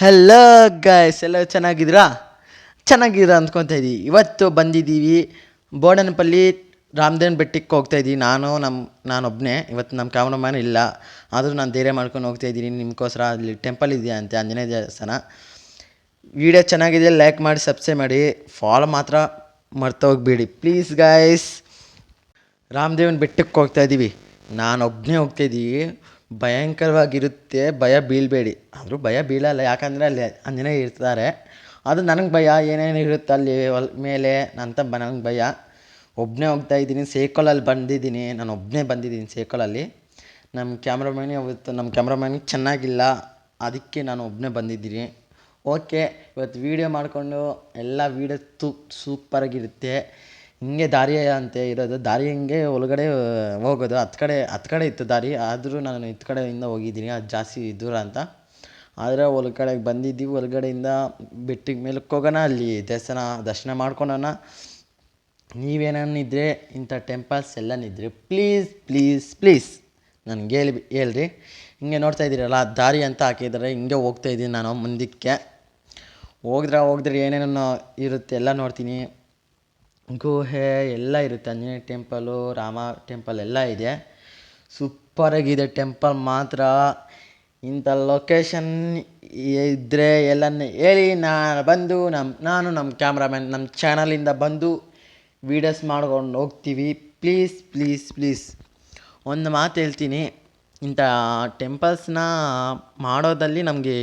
Hello guys, ಎಲ್ಲ ಚೆನ್ನಾಗಿದ್ದೀರಾ ಅಂದ್ಕೊತಾ ಇದ್ದೀವಿ. ಇವತ್ತು ಬಂದಿದ್ದೀವಿ ಬೋಡನಪಲ್ಲಿ ರಾಮದೇವನ ಬೆಟ್ಟಕ್ಕೆ ಹೋಗ್ತಾಯಿದ್ದೀವಿ. ನಾನೊಬ್ಬನೇ. ಇವತ್ತು ನಮ್ಮ ಕ್ಯಾಮ್ರಾಮ್ಯಾನ್ ಇಲ್ಲ, ಆದರೂ ನಾನು ಧೈರ್ಯ ಮಾಡ್ಕೊಂಡು ಹೋಗ್ತಾಯಿದ್ದೀನಿ ನಿಮಗೋಸ್ಕರ. ಅಲ್ಲಿ ಟೆಂಪಲ್ ಇದೆಯಾ ಅಂತೆ, ಆಂಜನೇಯ ದೇವಸ್ಥಾನ. ವಿಡಿಯೋ ಚೆನ್ನಾಗಿದೆ, ಲೈಕ್ ಮಾಡಿ, ಸಬ್ಸ್ಕ್ರೈಬ್ ಮಾಡಿ, ಫಾಲೋ ಮಾತ್ರ ಮರ್ತು ಹೋಗ್ಬೇಡಿ ಪ್ಲೀಸ್ ಗಾಯ್ಸ್. ರಾಮದೇವನ ಬೆಟ್ಟಕ್ಕೆ ಹೋಗ್ತಾಯಿದ್ದೀವಿ, ನಾನೊಬ್ಬನೇ ಹೋಗ್ತಾಯಿದ್ದೀವಿ. ಭಯಂಕರವಾಗಿರುತ್ತೆ, ಭಯ ಬೀಳಬೇಡಿ. ಆದರೂ ಭಯ ಬೀಳಲ್ಲ, ಯಾಕಂದರೆ ಅಲ್ಲಿ ಆಂಜನೇಯ ಇರ್ತಾರೆ. ಅದು ನನಗೆ ಭಯ, ಏನೇನು ಇರುತ್ತೆ ಅಲ್ಲಿ ಮೇಲೆ ಅಂತ ನನಗೆ ಭಯ. ಒಬ್ಬನೇ ಹೋಗ್ತಾಯಿದ್ದೀನಿ, ಸೈಕಲಲ್ಲಿ ಬಂದಿದ್ದೀನಿ. ನಾನು ಒಬ್ಬನೇ ಬಂದಿದ್ದೀನಿ ಸೈಕಲಲ್ಲಿ. ನಮ್ಮ ಕ್ಯಾಮ್ರಾಮ್ಯಾನಿಗೆ ಚೆನ್ನಾಗಿಲ್ಲ, ಅದಕ್ಕೆ ನಾನು ಒಬ್ಬನೇ ಬಂದಿದ್ದೀನಿ. ಓಕೆ, ಇವತ್ತು ವೀಡಿಯೋ ಮಾಡಿಕೊಂಡು ಎಲ್ಲ ವೀಡಿಯೋ ಸೂಪರಾಗಿರುತ್ತೆ. ಹಿಂಗೆ ದಾರಿ ಅಂತೆ ಇರೋದು, ದಾರಿ ಹಿಂಗೆ ಒಳಗಡೆ ಹೋಗೋದು. ಹತ್ತು ಕಡೆ ಇತ್ತು ದಾರಿ, ಆದರೂ ನಾನು ಇತ್ತು ಕಡೆಯಿಂದ ಹೋಗಿದ್ದೀನಿ, ಅದು ಜಾಸ್ತಿ ದೂರ ಅಂತ. ಆದರೆ ಒಳಗಡೆಗೆ ಬಂದಿದ್ದೀವಿ. ಒಳಗಡೆಯಿಂದ ಬೆಟ್ಟಿಗೆ ಮೇಲಕ್ಕೆ ಹೋಗೋಣ, ಅಲ್ಲಿ ದೇವಸ್ಥಾನ ದರ್ಶನ ಮಾಡ್ಕೊಳ್ಳೋಣ. ನೀವೇನಿದ್ರೆ ಇಂಥ ಟೆಂಪಲ್ಸ್ ಎಲ್ಲನಿದ್ರೆ ಪ್ಲೀಸ್ ಪ್ಲೀಸ್ ಪ್ಲೀಸ್ ನನಗೆ ಹೇಳ್ರಿ. ಹಿಂಗೆ ನೋಡ್ತಾ ಇದ್ದೀರಲ್ಲ, ದಾರಿ ಅಂತ ಹಾಕಿದ್ದಾರೆ, ಹಿಂಗೆ ಹೋಗ್ತಾಯಿದ್ದೀನಿ ನಾನು ಮುಂದಕ್ಕೆ. ಹೋದ್ರೆ ಏನೇನೋ ಇರುತ್ತೆ ಎಲ್ಲ ನೋಡ್ತೀನಿ. ಗುಹೆ ಎಲ್ಲ ಇರುತ್ತೆ, ಆಂಜನೇಯ ಟೆಂಪಲು, ರಾಮ ಟೆಂಪಲ್ ಎಲ್ಲ ಇದೆ. ಸೂಪರಾಗಿದೆ ಟೆಂಪಲ್ ಮಾತ್ರ. ಇಂಥ ಲೊಕೇಶನ್ ಇದ್ದರೆ ಎಲ್ಲನೇ ಹೇಳಿ, ನಾನು ನಮ್ಮ ಕ್ಯಾಮ್ರಾಮ್ಯಾನ್ ನಮ್ಮ ಚಾನಲಿಂದ ಬಂದು ವೀಡಿಯೋಸ್ ಮಾಡ್ಕೊಂಡು ಹೋಗ್ತೀವಿ. ಪ್ಲೀಸ್ ಪ್ಲೀಸ್ ಪ್ಲೀಸ್ ಒಂದು ಮಾತು ಹೇಳ್ತೀನಿ, ಇಂಥ ಟೆಂಪಲ್ಸ್ನ ಮಾಡೋದಲ್ಲಿ ನಮಗೆ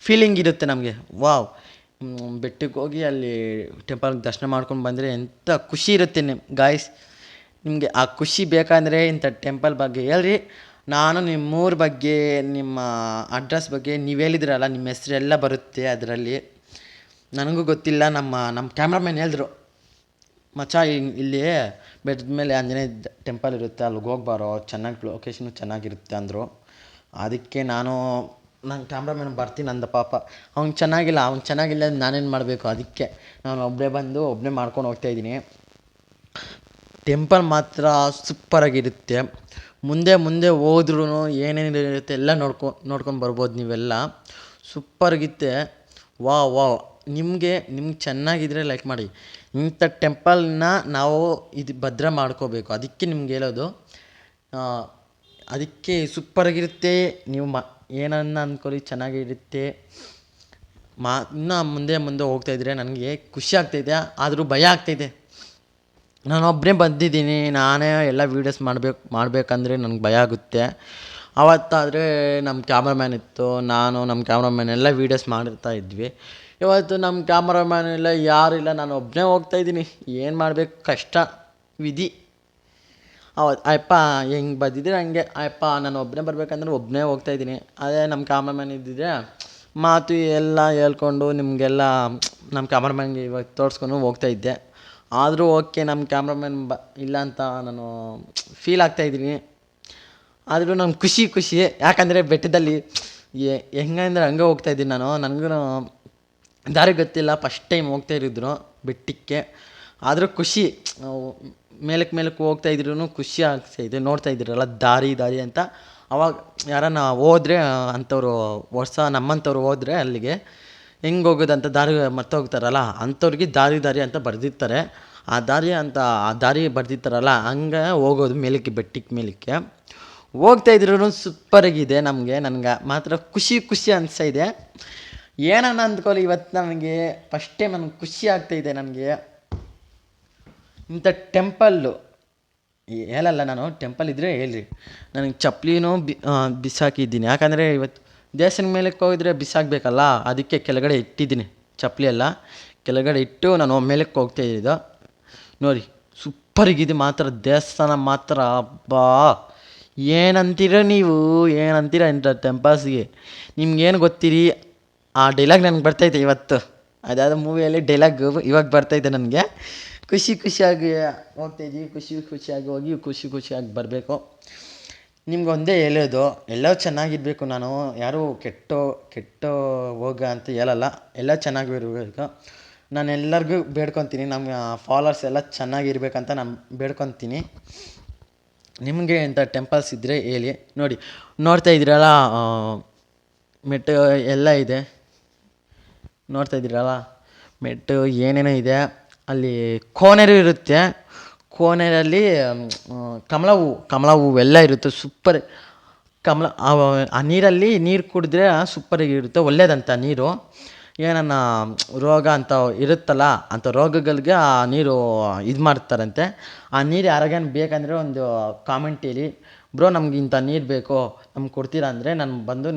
ಫೀಲಿಂಗ್ ಇರುತ್ತೆ. ನಮಗೆ ವಾವ್, ಬೆಟ್ಟಕ್ಕೆ ಹೋಗಿ ಅಲ್ಲಿ ಟೆಂಪಲ್ಗೆ ದರ್ಶನ ಮಾಡ್ಕೊಂಡು ಬಂದರೆ ಎಂಥ ಖುಷಿ ಇರುತ್ತೆ ಗಾಯ್ಸ್. ನಿಮಗೆ ಆ ಖುಷಿ ಬೇಕಂದರೆ ಇಂಥ ಟೆಂಪಲ್ ಬಗ್ಗೆ ಹೇಳ್ರಿ. ನಾನು ನಿಮ್ಮೂರ ಬಗ್ಗೆ, ನಿಮ್ಮ ಅಡ್ರೆಸ್ ಬಗ್ಗೆ ನೀವು ಹೇಳಿದ್ರಲ್ಲ, ನಿಮ್ಮ ಹೆಸರೆಲ್ಲ ಬರುತ್ತೆ ಅದರಲ್ಲಿ. ನನಗೂ ಗೊತ್ತಿಲ್ಲ, ನಮ್ಮ ಕ್ಯಾಮ್ರಾಮ್ಯಾನ್ ಹೇಳಿದ್ರು, ಮಚ್ಚ ಇಲ್ಲಿ ಬೆಟ್ಟದ ಮೇಲೆ ಆಂಜನೇಯ ಟೆಂಪಲ್ ಇರುತ್ತೆ, ಅಲ್ಲಿಗೆ ಹೋಗ್ಬಾರೋ, ಲೊಕೇಶನು ಚೆನ್ನಾಗಿರುತ್ತೆ ಅಂದರು. ಅದಕ್ಕೆ ನನ್ನ ಕ್ಯಾಮ್ರಾಮ್ಯಾನ್ ಬರ್ತೀನಿ ಅಂದ. ಪಾಪ ಅವ್ನು ಚೆನ್ನಾಗಿಲ್ಲ, ನಾನೇನು ಮಾಡಬೇಕು. ಅದಕ್ಕೆ ನಾನು ಒಬ್ಬನೇ ಮಾಡ್ಕೊಂಡು ಹೋಗ್ತಾಯಿದ್ದೀನಿ. ಟೆಂಪಲ್ ಮಾತ್ರ ಸೂಪರಾಗಿರುತ್ತೆ. ಮುಂದೆ ಹೋದ್ರೂ ಏನೇನಿರುತ್ತೆ ಎಲ್ಲ ನೋಡ್ಕೊಂಡು ಬರ್ಬೋದು ನೀವೆಲ್ಲ. ಸೂಪರಾಗಿತ್ತೆ. ವಾವ್, ನಿಮ್ಗೆ ಚೆನ್ನಾಗಿದ್ರೆ ಲೈಕ್ ಮಾಡಿ. ಇಂಥ ಟೆಂಪಲ್ನ ನಾವು ಭದ್ರ ಮಾಡ್ಕೋಬೇಕು, ಅದಕ್ಕೆ ನಿಮ್ಗೆ ಹೇಳೋದು. ಅದಕ್ಕೆ ಸೂಪರಾಗಿರುತ್ತೆ. ನೀವು ಏನನ್ನ ಅಂದ್ಕೊಳ್ಳಿ, ಚೆನ್ನಾಗಿರುತ್ತೆ. ಇನ್ನೂ ಮುಂದೆ ಹೋಗ್ತಾಯಿದ್ರೆ ನನಗೆ ಖುಷಿ ಆಗ್ತಾಯಿದೆ, ಆದರೂ ಭಯ ಆಗ್ತಾಯಿದೆ. ನಾನೊಬ್ಬನೇ ಬಂದಿದ್ದೀನಿ, ನಾನೇ ಎಲ್ಲ ವೀಡಿಯೋಸ್ ಮಾಡಬೇಕಂದ್ರೆ ನನಗೆ ಭಯ ಆಗುತ್ತೆ. ಆವತ್ತಾದರೆ ನಮ್ಮ ಕ್ಯಾಮ್ರಾಮ್ಯಾನ್ ಇತ್ತು, ನಮ್ಮ ಕ್ಯಾಮ್ರಾಮ್ಯಾನ್ ಎಲ್ಲ ವೀಡಿಯೋಸ್ ಮಾಡಿರ್ತಾ ಇದ್ವಿ. ಇವತ್ತು ನಮ್ಮ ಕ್ಯಾಮ್ರಾಮ್ಯಾನ್ ಇಲ್ಲ, ಯಾರಿಲ್ಲ, ನಾನು ಒಬ್ಬನೇ ಹೋಗ್ತಾಯಿದ್ದೀನಿ. ಏನು ಮಾಡಬೇಕು, ಕಷ್ಟ ವಿಧಿ. ಅಯ್ಯಪ್ಪ ಹೆಂಗೆ ಬಂದಿದ್ರೆ ಹಂಗೆ. ಅಯ್ಯಪ್ಪ ನಾನು ಒಬ್ಬನೇ ಬರಬೇಕಂದ್ರೆ ಒಬ್ಬನೇ ಹೋಗ್ತಾಯಿದ್ದೀನಿ. ಅದೇ ನಮ್ಮ ಕ್ಯಾಮ್ರಾಮ್ಯಾನ್ ಇದ್ದಿದ್ರೆ ಮಾತು ಎಲ್ಲ ಹೇಳ್ಕೊಂಡು ನಿಮಗೆಲ್ಲ ನಮ್ಮ ಕ್ಯಾಮ್ರಾಮ್ಯಾನ್ಗೆ ಇವಾಗ ತೋರಿಸ್ಕೊಂಡು ಹೋಗ್ತಾಯಿದ್ದೆ. ಆದರೂ ಓಕೆ, ನಮ್ಮ ಕ್ಯಾಮ್ರಾಮ್ಯಾನ್ ಇಲ್ಲ ಅಂತ ನಾನು ಫೀಲ್ ಆಗ್ತಾಯಿದ್ದೀನಿ. ಆದರೂ ನಂಗೆ ಖುಷಿ, ಯಾಕಂದರೆ ಬೆಟ್ಟದಲ್ಲಿ ಹೆಂಗಂದ್ರೆ ಹಂಗೆ ಹೋಗ್ತಾಯಿದ್ದೀನಿ ನಾನು. ನನಗೂ ದಾರಿ ಗೊತ್ತಿಲ್ಲ, ಫಸ್ಟ್ ಟೈಮ್ ಹೋಗ್ತಾಯಿರಿದ್ರು ಬೆಟ್ಟಕ್ಕೆ. ಆದರೂ ಖುಷಿ, ಮೇಲಕ್ಕೆ ಹೋಗ್ತಾಯಿದ್ರು ಖುಷಿ ಆಗ್ತಾಯಿದೆ. ನೋಡ್ತಾ ಇದ್ದೀರಲ್ಲ ದಾರಿ ಅಂತ. ಅವಾಗ ಯಾರನ್ನ ಹೋದರೆ ಅಂಥವ್ರು ನಮ್ಮಂಥವ್ರು ಹೋದರೆ ಅಲ್ಲಿಗೆ ಹೆಂಗೆ ಹೋಗೋದಂತ ದಾರಿ ಹೋಗ್ತಾರಲ್ಲ, ಅಂಥವ್ರಿಗೆ ದಾರಿ ಅಂತ ಬರೆದಿರ್ತಾರೆ. ಆ ದಾರಿ ಬರೆದಿರ್ತಾರಲ್ಲ, ಹಂಗೆ ಹೋಗೋದು ಬೆಟ್ಟಕ್ಕೆ ಮೇಲಕ್ಕೆ ಹೋಗ್ತಾಯಿದ್ರು ಸೂಪರಾಗಿದೆ. ನನಗೆ ಮಾತ್ರ ಖುಷಿ ಅನಿಸ್ತಾಯಿದೆ. ಏನನ್ನ ಅಂದ್ಕೊಳ್ಳಿ, ಇವತ್ತು ನನಗೆ ಫಸ್ಟ್ ಟೈಮ್ ನನಗೆ ಖುಷಿ ಆಗ್ತಾಯಿದೆ. ನನಗೆ ಇಂಥ ಟೆಂಪಲ್ಲು ಹೇಳಲ್ಲ ನಾನು, ಟೆಂಪಲ್ ಇದ್ದರೆ ಹೇಳ್ರಿ. ನನಗೆ ಚಪ್ಪಲಿನೂ ಬಿಸಾಕಿದ್ದೀನಿ, ಯಾಕಂದರೆ ಇವತ್ತು ದೇವಸ್ಥಾನ ಮೇಲಕ್ಕೆ ಹೋಗಿದ್ರೆ ಬಿಸಾಕಬೇಕಲ್ಲ, ಅದಕ್ಕೆ ಕೆಳಗಡೆ ಇಟ್ಟಿದ್ದೀನಿ. ಚಪ್ಪಲಿ ಎಲ್ಲ ಕೆಳಗಡೆ ಇಟ್ಟು ನಾನು ಮೇಲಕ್ಕೆ ಹೋಗ್ತಾಯಿದ್ದು. ನೋಡಿ ಸೂಪರಾಗಿದೆ ಮಾತ್ರ ದೇವಸ್ಥಾನ ಮಾತ್ರ. ಹಬ್ಬಾ, ಏನಂತೀರ ಇಂಥ ಟೆಂಪಲ್ಸ್ಗೆ? ನಿಮ್ಗೇನು ಗೊತ್ತಿರಿ? ಆ ಡೈಲಾಗ್ ನನಗೆ ಬರ್ತೈತೆ ಇವತ್ತು. ಅದಾದ ಮೂವಿಯಲ್ಲಿ ಡೈಲಾಗ್ ಇವಾಗ ಬರ್ತೈತೆ ನನಗೆ. ಖುಷಿಯಾಗಿ ಹೋಗ್ತಾಯಿದ್ದೀವಿ, ಖುಷಿಯಾಗಿ ಹೋಗಿ ಖುಷಿಯಾಗಿ ಬರಬೇಕು. ನಿಮ್ಗೊಂದೇ ಹೇಳೋದು, ಎಲ್ಲ ಚೆನ್ನಾಗಿರಬೇಕು. ನಾನು ಯಾರೂ ಕೆಟ್ಟ ಹೋಗ ಅಂತ ಹೇಳಲ್ಲ, ಎಲ್ಲ ಚೆನ್ನಾಗಿರಬೇಕು. ನಾನು ಎಲ್ಲರಿಗೂ ಬೇಡ್ಕೊತೀನಿ, ನಮ್ಮ ಫಾಲೋವರ್ಸ್ ಎಲ್ಲ ಚೆನ್ನಾಗಿರ್ಬೇಕಂತ ನಾನು ಬೇಡ್ಕೊತೀನಿ. ನಿಮಗೆ ಇಂಥ ಟೆಂಪಲ್ಸ್ ಇದ್ದರೆ ಹೇಳಿ. ನೋಡ್ತಾ ಇದ್ದೀರಲ್ಲ, ಮೆಟ್ಟು ಎಲ್ಲ ಇದೆ, ನೋಡ್ತಾ ಇದ್ದೀರಲ್ಲ ಮೆಟ್ಟು ಏನೇನೋ ಇದೆ. ಅಲ್ಲಿ ಕೋನೇರು ಇರುತ್ತೆ, ಕೋನೇರಲ್ಲಿ ಕಮಲ ಹೂವು ಎಲ್ಲ ಇರುತ್ತೆ ಸೂಪರ್. ಆ ನೀರಲ್ಲಿ ನೀರು ಕುಡಿದ್ರೆ ಸೂಪರಾಗಿರುತ್ತೆ, ಒಳ್ಳೇದಂತ ನೀರು. ಏನನ್ನ ರೋಗ ಅಂತ ಇರುತ್ತಲ್ಲ ಅಂಥ ರೋಗಗಳಿಗೆ ಆ ನೀರು ಇದು ಮಾಡ್ತಾರಂತೆ. ಆ ನೀರು ಯಾರಿಗೇನು ಬೇಕಂದರೆ ಒಂದು ಕಾಮೆಂಟ್ ಹೇಳಿ, ಬ್ರೋ ನಮ್ಗೆ ಇಂಥ ನೀರು ಬೇಕು ನಮ್ಗೆ ಕೊಡ್ತೀರಾ ಅಂದರೆ ನಾನು ಬಂದು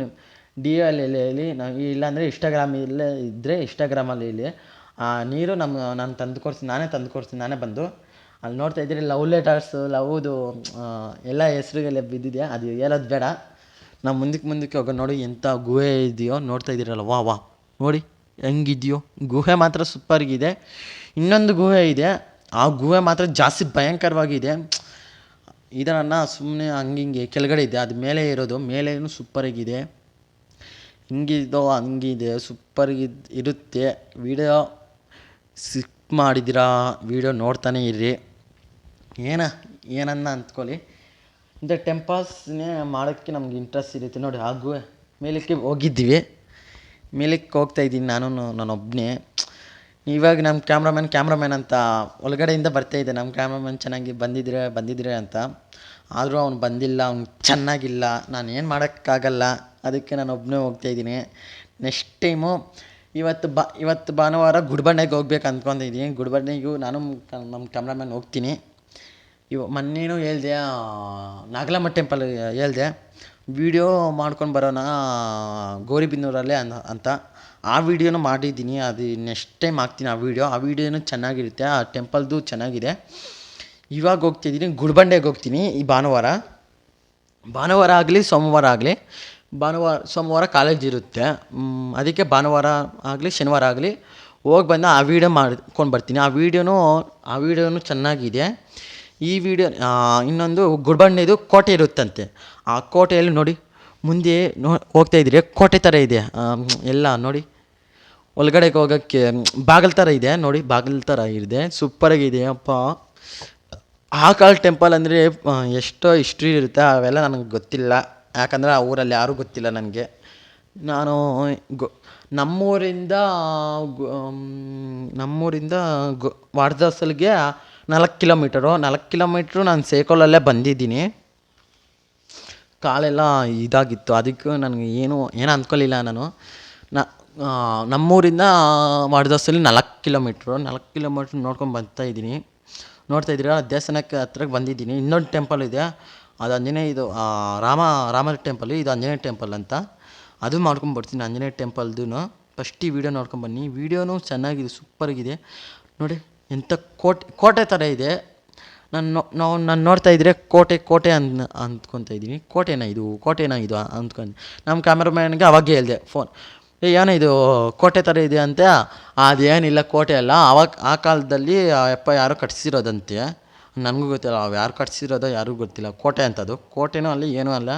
ಡಿ ಎಲ್ ಹೇಳಿ, ಇಲ್ಲಾಂದರೆ ಇಲ್ಲೇ ಇದ್ದರೆ ಇನ್ಸ್ಟಾಗ್ರಾಮಲ್ಲಿ ಹೇಳಿ. ಆ ನೀರು ನಾನು ತಂದು ಕೊಡ್ತೀನಿ ನಾನೇ ಬಂದು. ಅಲ್ಲಿ ನೋಡ್ತಾ ಇದ್ದೀರಿ ಲವ್ ಲೆಟರ್ಸು ಲವ್ದು ಎಲ್ಲ ಹೆಸ್ರುಗೆಲ್ಲ ಬಿದ್ದಿದೆ, ಅದು ಹೇಳೋದು ಬೇಡ. ನಾವು ಮುಂದಕ್ಕೆ ಹೋಗೋಣ. ನೋಡಿ ಎಂಥ ಗುಹೆ ಇದೆಯೋ ನೋಡ್ತಾ ಇದ್ದೀರಲ್ಲ, ವಾ ನೋಡಿ ಹೆಂಗಿದೆಯೋ ಗುಹೆ ಮಾತ್ರ ಸೂಪರ್ಗಿದೆ. ಇನ್ನೊಂದು ಗುಹೆ ಇದೆ, ಆ ಗುಹೆ ಮಾತ್ರ ಜಾಸ್ತಿ ಭಯಂಕರವಾಗಿದೆ. ಇದನ್ನು ಸುಮ್ಮನೆ ಹಂಗಿಂಗೆ ಕೆಳಗಡೆ ಇದೆ, ಅದು ಮೇಲೆ ಇರೋದು, ಮೇಲೇನು ಸೂಪರಾಗಿದೆ. ಹಂಗಿದೆ ಸೂಪರಾಗಿ ಇರುತ್ತೆ. ವೀಡಿಯೋ ಸಿಕ್ ಮಾಡಿದ್ದೀರಾ, ವೀಡಿಯೋ ನೋಡ್ತಾನೆ ಇರ್ರಿ. ಏನನ್ನ ಅಂದ್ಕೊಳ್ಳಿ, ಇಂಥ ಟೆಂಪಲ್ಸ್ನೇ ಮಾಡೋಕ್ಕೆ ನಮ್ಗೆ ಇಂಟ್ರೆಸ್ಟ್ ಇರುತ್ತೆ. ನೋಡಿ ಆ ಗುಹೆ ಮೇಲಕ್ಕೆ ಹೋಗಿದ್ವಿ, ಮೇಲಕ್ಕೆ ಹೋಗ್ತಾಯಿದ್ದೀನಿ ನಾನೊಬ್ಬನೇ. ಇವಾಗ ನಮ್ಮ ಕ್ಯಾಮ್ರಾಮ್ಯಾನ್ ಅಂತ ಒಳಗಡೆಯಿಂದ ಬರ್ತಾಯಿದ್ದೆ, ನಮ್ಮ ಕ್ಯಾಮ್ರಾಮ್ಯಾನ್ ಚೆನ್ನಾಗಿ ಬಂದಿದ್ರೆ ಅಂತ. ಆದರೂ ಅವ್ನು ಬಂದಿಲ್ಲ, ಅವ್ನು ಚೆನ್ನಾಗಿಲ್ಲ, ನಾನು ಏನು ಮಾಡೋಕ್ಕಾಗಲ್ಲ. ಅದಕ್ಕೆ ನಾನು ಒಬ್ಬನೇ ಹೋಗ್ತಾಯಿದ್ದೀನಿ. ನೆಕ್ಸ್ಟ್ ಟೈಮು ಇವತ್ತು ಭಾನುವಾರ ಗುಡಿಬಂಡೆಗೆ ಹೋಗ್ಬೇಕು ಅಂದ್ಕೊಂಡಿದ್ದೀನಿ. ಗುಡಿಬಂಡೆಗೂ ನಾನು ನಮ್ಮ ಕ್ಯಾಮ್ರಾಮ್ಯಾನ್ ಹೋಗ್ತೀನಿ. ಮೊನ್ನೆನೂ ಹೇಳ್ದೆ, ನಾಗಲಮ್ಮ ಟೆಂಪಲ್ ಹೇಳ್ದೆ ವೀಡಿಯೋ ಮಾಡ್ಕೊಂಡು ಬರೋಣ ಗೌರಿಬಿದನೂರಲ್ಲೇ ಅಂತ. ಆ ವೀಡಿಯೋನೂ ಮಾಡಿದ್ದೀನಿ, ಅದು ನೆಕ್ಸ್ಟ್ ಟೈಮ್ ಹಾಕ್ತೀನಿ. ಆ ವೀಡಿಯೋನೂ ಚೆನ್ನಾಗಿರುತ್ತೆ, ಆ ಟೆಂಪಲ್ದು ಚೆನ್ನಾಗಿದೆ. ಇವಾಗ ಹೋಗ್ತಿದ್ದೀನಿ, ಗುಡಿಬಂಡೆಗೆ ಹೋಗ್ತೀನಿ ಈ ಭಾನುವಾರ ಆಗಲಿ ಸೋಮವಾರ ಆಗಲಿ. ಸೋಮವಾರ ಕಾಲೇಜ್ ಇರುತ್ತೆ, ಅದಕ್ಕೆ ಭಾನುವಾರ ಆಗಲಿ ಶನಿವಾರ ಆಗಲಿ ಹೋಗಿ ಬಂದು ಆ ವೀಡಿಯೋ ಮಾಡ್ಕೊಂಡು ಬರ್ತೀನಿ. ಆ ವೀಡಿಯೋನೂ ಚೆನ್ನಾಗಿದೆ. ಈ ವಿಡಿಯೋ ಇನ್ನೊಂದು ಗುಡಿಬಂಡೆದು ಕೋಟೆ ಇರುತ್ತಂತೆ. ಆ ಕೋಟೆಯಲ್ಲಿ ನೋಡಿ ಮುಂದೆ ಹೋಗ್ತಾಯಿದ್ರೆ ಕೋಟೆ ಥರ ಇದೆ ಎಲ್ಲ ನೋಡಿ. ಒಳಗಡೆಗೆ ಹೋಗೋಕ್ಕೆ ಬಾಗಿಲು ಥರ ಇದೆ ನೋಡಿ, ಬಾಗಿಲು ಥರ ಇದೆ, ಸೂಪರಾಗಿದೆ ಅಪ್ಪ. ಆ ಕಾಲ ಟೆಂಪಲ್ ಅಂದರೆ ಎಷ್ಟೋ ಹಿಸ್ಟ್ರಿ ಇರುತ್ತೆ, ಅವೆಲ್ಲ ನನಗೆ ಗೊತ್ತಿಲ್ಲ. ಯಾಕಂದರೆ ಆ ಊರಲ್ಲಿ ಯಾರೂ ಗೊತ್ತಿಲ್ಲ ನನಗೆ. ನಾನು ನಮ್ಮೂರಿಂದ ವಾಡ್ದಾಸಲ್ಗೆ 4 ಕಿಲೋಮೀಟ್ರು ನಾನು ಸೈಕಲಲ್ಲೇ ಬಂದಿದ್ದೀನಿ. ಕಾಲೆಲ್ಲ ಇದಾಗಿತ್ತು, ಅದಕ್ಕೆ ನನಗೆ ಏನು ಅಂದ್ಕೊಳ್ಳಿಲ್ಲ ನಾನು. ನಮ್ಮೂರಿಂದ ವಾಡ್ದಾಸಲ್ಲಿ 4 ಕಿಲೋಮೀಟ್ರು ನೋಡ್ಕೊಂಡು ಬರ್ತಾಯಿದ್ದೀನಿ. ನೋಡ್ತಾ ಇದ್ದೀರಾ, ದೇವಸ್ಥಾನಕ್ಕೆ ಹತ್ರಕ್ಕೆ ಬಂದಿದ್ದೀನಿ. ಇನ್ನೊಂದು ಟೆಂಪಲ್ ಇದೆ, ಅದು ಆಂಜನೇಯ, ರಾಮ ಟೆಂಪಲ್, ಇದು ಆಂಜನೇಯ ಟೆಂಪಲ್ ಅಂತ. ಅದು ಮಾಡ್ಕೊಂಡು ಬರ್ತೀನಿ ಆಂಜನೇಯ ಟೆಂಪಲ್ದು. ಫಸ್ಟ್ ಈ ವಿಡಿಯೋ ನೋಡ್ಕೊಂಡು ಬನ್ನಿ. ವಿಡಿಯೋನೂ ಚೆನ್ನಾಗಿದೆ, ಸೂಪರಾಗಿದೆ ನೋಡಿ. ಎಂಥ ಕೋಟೆ ಥರ ಇದೆ. ನಾನು ನೋಡ್ತಾ ಇದ್ದರೆ ಕೋಟೆ ಅಂದ್ಕೊತಾ ಇದ್ದೀನಿ. ಕೋಟೆನಾ ಇದು ಅಂದ್ಕೊಂಡು ನಮ್ಮ ಕ್ಯಾಮ್ರಾಮ್ಯಾನ್ಗೆ ಅವಾಗೇ ಹೇಳಿದೆ ಫೋನ್, ಏನೋ ಇದು ಕೋಟೆ ಥರ ಇದೆ ಅಂತ. ಅದೇನಿಲ್ಲ, ಕೋಟೆ ಅಲ್ಲ. ಆ ಕಾಲದಲ್ಲಿ ಯಾರೋ ಕಟ್ಸಿರೋದಂತೆ, ನನಗೂ ಗೊತ್ತಿಲ್ಲ ಯಾರು ಕಟ್ಸಿರೋದೋ ಯಾರಿಗೂ ಗೊತ್ತಿಲ್ಲ. ಕೋಟೆ ಅಂತದು, ಕೋಟೆನೂ ಅಲ್ಲ ಏನೂ ಅಲ್ಲ,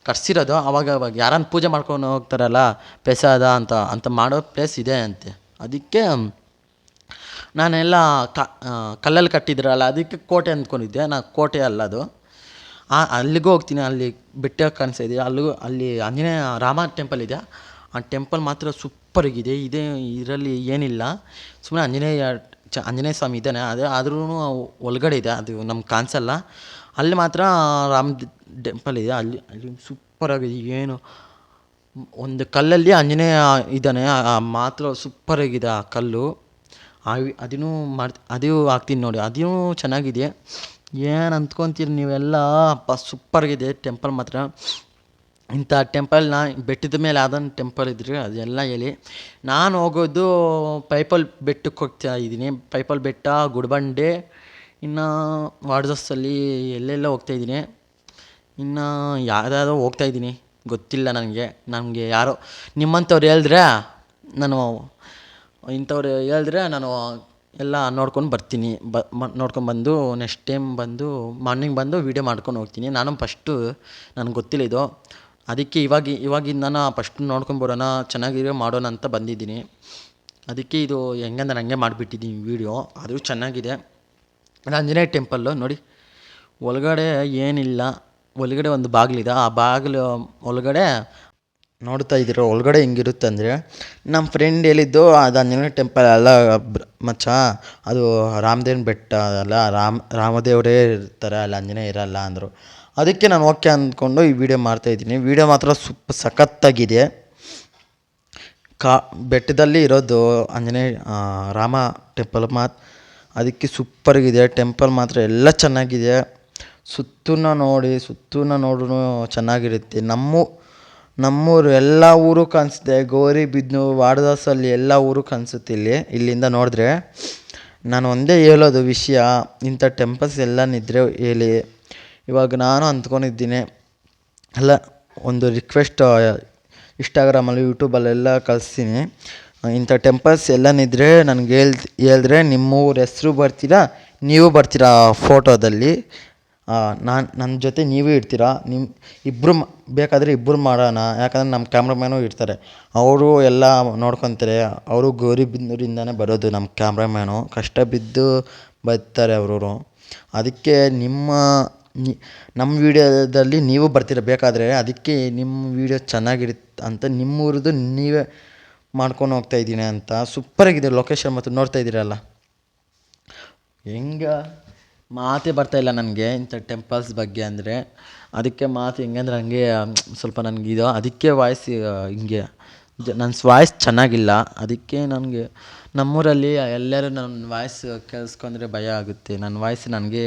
ಕಟ್ಸಿರೋದು. ಅವಾಗ ಯಾರನ್ನು ಪೂಜೆ ಮಾಡ್ಕೊಂಡು ಹೋಗ್ತಾರಲ್ಲ ಪ್ರಸಾದ ಅಂತ ಮಾಡೋ ಪ್ಲೇಸ್ ಇದೆ ಅಂತೆ. ಅದಕ್ಕೆ ನಾನೆಲ್ಲ ಕಲ್ಲಲ್ಲಿ ಕಟ್ಟಿದ್ರಲ್ಲ, ಅದಕ್ಕೆ ಕೋಟೆ ಅಂದ್ಕೊಂಡಿದ್ದೆ. ಕೋಟೆ ಅಲ್ಲ ಅದು. ಅಲ್ಲಿಗೂ ಹೋಗ್ತೀನಿ, ಅಲ್ಲಿ ಬೆಟ್ಟ ಕಾಣಿಸ್ತಾ ಅಲ್ಲಿ ಆಂಜನೇಯ ರಾಮ ಟೆಂಪಲ್ ಇದೆ. ಆ ಟೆಂಪಲ್ ಮಾತ್ರ ಸೂಪರಾಗಿದೆ. ಇದರಲ್ಲಿ ಏನಿಲ್ಲ, ಸುಮ್ಮನೆ ಆಂಜನೇಯ ಸ್ವಾಮಿ ಇದ್ದಾನೆ, ಆದ್ರೂ ಒಳಗಡೆ ಇದೆ, ಅದು ನಮ್ಗೆ ಕಾಣಿಸಲ್ಲ. ಅಲ್ಲಿ ಮಾತ್ರ ರಾಮ ಟೆಂಪಲ್ ಇದೆ, ಅಲ್ಲಿ ಸೂಪರಾಗಿದೆ. ಏನು ಒಂದು ಕಲ್ಲಲ್ಲಿ ಆಂಜನೇಯ ಇದ್ದಾನೆ, ಮಾತ್ರ ಸೂಪರಾಗಿದೆ ಆ ಕಲ್ಲು. ಅದೂ ಹಾಕ್ತೀನಿ ನೋಡಿ, ಅದೂ ಚೆನ್ನಾಗಿದೆ. ಏನು ಅಂದ್ಕೊತೀರಿ ನೀವೆಲ್ಲ, ಅಪ್ಪ ಸೂಪರಾಗಿದೆ ಟೆಂಪಲ್ ಮಾತ್ರ. ಇಂಥ ಟೆಂಪಲ್ನ ಬೆಟ್ಟದ ಮೇಲೆ ಯಾವ್ದೊಂದು ಟೆಂಪಲ್ ಇದ್ರೆ ಅದೆಲ್ಲ ಹೇಳಿ. ನಾನು ಹೋಗೋದು ಪೈಪಲ್ ಬೆಟ್ಟಕ್ಕೆ ಹೋಗ್ತಾ ಇದ್ದೀನಿ. ಪೈಪಲ್ ಬೆಟ್ಟ, ಗುಡಿಬಂಡೆ, ಇನ್ನು ವಾಡ್ದಾಸಲ್ಲಿ ಎಲ್ಲೆಲ್ಲ ಹೋಗ್ತಾಯಿದ್ದೀನಿ. ಇನ್ನು ಯಾವುದಾದ್ರೂ ಹೋಗ್ತಾಯಿದ್ದೀನಿ, ಗೊತ್ತಿಲ್ಲ ನನಗೆ ಯಾರೋ ನಿಮ್ಮಂಥವ್ರು ಹೇಳಿದ್ರೆ ನಾನು ಎಲ್ಲ ನೋಡ್ಕೊಂಡು ಬರ್ತೀನಿ. ನೋಡ್ಕೊಂಡ್ಬಂದು ನೆಕ್ಸ್ಟ್ ಟೈಮ್ ಮಾರ್ನಿಂಗ್ ಬಂದು ವೀಡಿಯೋ ಮಾಡ್ಕೊಂಡು ಹೋಗ್ತೀನಿ. ನಾನು ಫಸ್ಟು ನನಗೆ ಗೊತ್ತಿಲ್ಲ ಇದು, ಅದಕ್ಕೆ ಇವಾಗಿಂದ ಫಸ್ಟ್ ನೋಡ್ಕೊಂಬರೋಣ, ಚೆನ್ನಾಗಿರೋ ಮಾಡೋಣ ಅಂತ ಬಂದಿದ್ದೀನಿ. ಅದಕ್ಕೆ ಇದು ಹೆಂಗಂದ್ರೆ ಹಂಗೆ ಮಾಡಿಬಿಟ್ಟಿದ್ದೀನಿ ವೀಡಿಯೋ. ಅದು ಚೆನ್ನಾಗಿದೆ. ಆಂಜನೇಯ ಟೆಂಪಲ್ಲು ನೋಡಿ, ಒಳಗಡೆ ಏನಿಲ್ಲ, ಒಳಗಡೆ ಒಂದು ಬಾಗಿಲಿದೆ. ಆ ಬಾಗಿಲು ಒಳಗಡೆ ನೋಡ್ತಾ ಇದ್ದೀರೋ ಒಳಗಡೆ ಹೆಂಗಿರುತ್ತೆ ಅಂದರೆ ನಮ್ಮ ಫ್ರೆಂಡ್ ಹೇಳಿದ್ದು ಅದು ಆಂಜನೇಯ ಟೆಂಪಲ್ ಅಲ್ಲ ಮಚ್ಚ, ಅದು ರಾಮದೇವ್ನ ಬೆಟ್ಟ ಅಲ್ಲ, ರಾಮದೇವರೇ ಇರ್ತಾರೆ ಅಲ್ಲಿ, ಆಂಜನೇಯ ಇರಲ್ಲ ಅಂದರು. ಅದಕ್ಕೆ ನಾನು ಓಕೆ ಅಂದ್ಕೊಂಡು ಈ ವಿಡಿಯೋ ಮಾಡ್ತಾಯಿದ್ದೀನಿ. ವಿಡಿಯೋ ಮಾತ್ರ ಸಖತ್ತಾಗಿದೆ. ಬೆಟ್ಟದಲ್ಲಿ ಇರೋದು ಆಂಜನೇಯ ರಾಮ ಟೆಂಪಲ್ ಅದಕ್ಕೆ ಸೂಪರಾಗಿದೆ. ಟೆಂಪಲ್ ಮಾತ್ರ ಎಲ್ಲ ಚೆನ್ನಾಗಿದೆ. ಸುತ್ತೂನು ನೋಡ್ರೂ ಚೆನ್ನಾಗಿರುತ್ತೆ. ನಮ್ಮೂರು ಎಲ್ಲ ಊರು ಕಾಣಿಸುತ್ತೆ. ಗೌರಿಬಿದನೂರು, ವಾಡದಾಸಲ್ಲಿ ಎಲ್ಲ ಊರು ಕಾಣಿಸುತ್ತೆ ಇಲ್ಲಿಂದ ನೋಡಿದ್ರೆ. ನಾನು ಒಂದೇ ಹೇಳೋದು ವಿಷಯ, ಇಂಥ ಟೆಂಪಲ್ಸ್ ಎಲ್ಲನಿದ್ರೆ ಹೇಳಿ. ಇವಾಗ ನಾನು ಅಂದ್ಕೊಂಡಿದ್ದೀನಿ, ಅಲ್ಲ ಒಂದು ರಿಕ್ವೆಸ್ಟ್ ಇನ್ಸ್ಟಾಗ್ರಾಮಲ್ಲಿ, ಯೂಟ್ಯೂಬಲ್ಲೆಲ್ಲ ಕಳಿಸ್ತೀನಿ. ಇಂಥ ಟೆಂಪಲ್ಸ್ ಎಲ್ಲನಿದ್ರೆ ನನಗೆ ಹೇಳಿದ್ರೆ ನಿಮ್ಮೂರ ಹೆಸ್ರು ಬರ್ತೀರಾ, ನೀವು ಬರ್ತೀರಾ ಫೋಟೋದಲ್ಲಿ. ನನ್ನ ಜೊತೆ ನೀವೇ ಇರ್ತೀರಾ. ಇಬ್ಬರು ಬೇಕಾದರೆ ಇಬ್ಬರು ಮಾಡೋಣ. ಯಾಕಂದರೆ ನಮ್ಮ ಕ್ಯಾಮ್ರಾಮ್ಯಾನು ಇರ್ತಾರೆ, ಅವರು ಎಲ್ಲ ನೋಡ್ಕೊತಾರೆ. ಅವರು ಗೌರಿಬಿದನೂರಿಂದನೇ ಬರೋದು ನಮ್ಮ ಕ್ಯಾಮ್ರಾಮ್ಯಾನು, ಕಷ್ಟ ಬಿದ್ದು ಬರ್ತಾರೆ ಅವರು. ಅದಕ್ಕೆ ನಮ್ಮ ವೀಡಿಯೋದಲ್ಲಿ ನೀವು ಬರ್ತೀರ ಬೇಕಾದರೆ. ಅದಕ್ಕೆ ನಿಮ್ಮ ವೀಡಿಯೋ ಚೆನ್ನಾಗಿರುತ್ತೆ ಅಂತ ನಿಮ್ಮೂರದ್ದು ನೀವೇ ಮಾಡ್ಕೊಂಡು ಹೋಗ್ತಾಯಿದ್ದೀನಿ ಅಂತ. ಸೂಪರಾಗಿದೆ ಲೊಕೇಶನ್ ಮತ್ತು ನೋಡ್ತಾ ಇದ್ದೀರಲ್ಲ. ಹೆಂಗೆ ಮಾತೇ ಬರ್ತಾಯಿಲ್ಲ ನನಗೆ ಇಂಥ ಟೆಂಪಲ್ಸ್ ಬಗ್ಗೆ ಅಂದರೆ. ಅದಕ್ಕೆ ಮಾತು ಹೆಂಗಂದ್ರೆ ಹಂಗೆ ಸ್ವಲ್ಪ ನನಗಿದು, ಅದಕ್ಕೆ ವಾಯ್ಸ್ ಹಿಂಗೆ ನನ್ನ ವಾಯ್ಸ್ ಚೆನ್ನಾಗಿಲ್ಲ. ಅದಕ್ಕೆ ನನಗೆ ನಮ್ಮೂರಲ್ಲಿ ಎಲ್ಲರೂ ನನ್ನ ವಾಯ್ಸ್ ಕೇಳಿಸ್ಕೊಂಡ್ರೆ ಭಯ ಆಗುತ್ತೆ. ನನ್ನ ವಾಯ್ಸ್ ನನಗೆ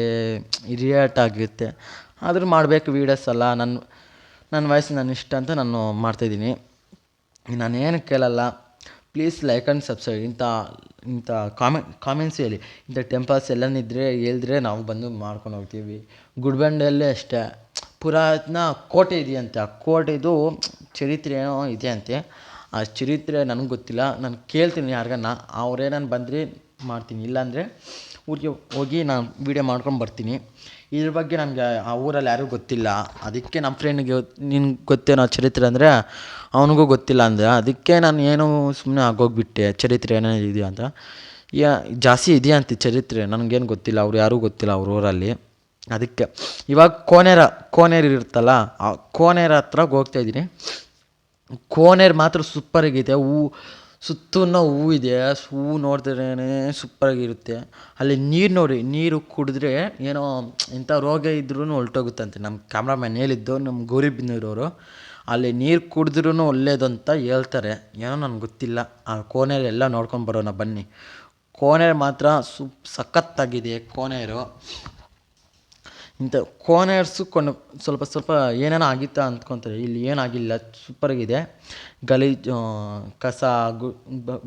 ಇರಿಯೇಟ್ ಆಗುತ್ತೆ. ಆದರೂ ಮಾಡಬೇಕು ವೀಡಿಯೋಸ್ ಅಲ್ಲ, ನನ್ನ ವಾಯ್ಸ್ ನನ್ನ ಇಷ್ಟ ಅಂತ ನಾನು ಮಾಡ್ತಾಯಿದ್ದೀನಿ. ನಾನೇನು ಕೇಳಲ್ಲ, ಪ್ಲೀಸ್ ಲೈಕ್ ಆ್ಯಂಡ್ ಸಬ್ಸ್ಕ್ರೈಬ್. ಇಂಥ ಕಾಮೆಂಟ್ಸ್ ಹೇಳಿ. ಇಂಥ ಟೆಂಪಲ್ಸ್ ಎಲ್ಲನಿದ್ರೆ ಹೇಳಿದ್ರೆ ನಾವು ಬಂದು ಮಾಡ್ಕೊಂಡು ಹೋಗ್ತೀವಿ. ಗುಡಿಬಂಡೆಯಲ್ಲೇ ಅಷ್ಟೇ ಪುರಾತನ ಕೋಟೆ ಇದೆಯಂತೆ. ಆ ಕೋಟೆದು ಚರಿತ್ರೆ ಏನೋ ಇದೆ ಅಂತೆ. ಆ ಚರಿತ್ರೆ ನನಗೆ ಗೊತ್ತಿಲ್ಲ. ನಾನು ಕೇಳ್ತೀನಿ ಯಾರಿಗಾನ, ಅವ್ರೇನಾನು ಬಂದರೆ ಮಾಡ್ತೀನಿ, ಇಲ್ಲಾಂದರೆ ಊರಿಗೆ ಹೋಗಿ ನಾನು ವೀಡಿಯೋ ಮಾಡ್ಕೊಂಡು ಬರ್ತೀನಿ. ಇದ್ರ ಬಗ್ಗೆ ನನಗೆ ಆ ಊರಲ್ಲಿ ಯಾರಿಗೂ ಗೊತ್ತಿಲ್ಲ. ಅದಕ್ಕೆ ನಮ್ಮ ಫ್ರೆಂಡ್ಗೆ ನಿನ್ಗೆ ಗೊತ್ತೇನೋ ಚರಿತ್ರೆ ಅಂದರೆ ಅವನಿಗೂ ಗೊತ್ತಿಲ್ಲ ಅಂದೆ. ಅದಕ್ಕೆ ನಾನು ಏನೋ ಸುಮ್ಮನೆ ಆಗೋಗ್ಬಿಟ್ಟೆ, ಚರಿತ್ರೆ ಏನೇನು ಇದೆಯಾ ಅಂತ. ಜಾಸ್ತಿ ಇದೆಯಂತೆ ಚರಿತ್ರೆ, ನನಗೇನು ಗೊತ್ತಿಲ್ಲ. ಅವ್ರು ಯಾರೂ ಗೊತ್ತಿಲ್ಲ ಅವ್ರ ಊರಲ್ಲಿ. ಅದಕ್ಕೆ ಇವಾಗ ಕೋನೇರು ಇರುತ್ತಲ್ಲ, ಆ ಕೋನೇರ ಹತ್ರ ಹೋಗ್ತಾಯಿದ್ದೀನಿ. ಕೋನೇರು ಮಾತ್ರ ಸೂಪರಾಗಿದೆ. ಸುತ್ತೂನು ಹೂವು ಇದೆ. ಹೂವು ನೋಡಿದ್ರೇ ಸೂಪರಾಗಿರುತ್ತೆ. ಅಲ್ಲಿ ನೀರು ನೋಡಿ, ನೀರು ಕುಡಿದ್ರೆ ಏನೋ ಎಂಥ ರೋಗ ಇದ್ರೂ ಹೊಲ್ಟೋಗುತ್ತಂತೆ. ನಮ್ಮ ಕ್ಯಾಮ್ರಾಮ್ಯಾನ್ ಹೇಳಿದ್ದು, ನಮ್ಮ ಗೌರಿಬಿದನೂರವರು. ಅಲ್ಲಿ ನೀರು ಕುಡಿದ್ರೂ ಒಳ್ಳೇದು ಅಂತ ಹೇಳ್ತಾರೆ. ಏನೋ ನನಗೆ ಗೊತ್ತಿಲ್ಲ. ಆ ಕೋನೇರು ಎಲ್ಲ ನೋಡ್ಕೊಂಡು ಬರೋಣ ಬನ್ನಿ. ಕೋನೇರು ಮಾತ್ರ ಸಖತ್ತಾಗಿದೆ ಕೋನೇರು. ಇಂಥ ಕೋನೇರ್ಸು ಸ್ವಲ್ಪ ಏನೇನೋ ಆಗಿತ್ತಾ ಅಂದ್ಕೊತಾರೆ. ಇಲ್ಲಿ ಏನಾಗಿಲ್ಲ, ಸೂಪರಾಗಿದೆ. ಗಲೀಜು ಕಸ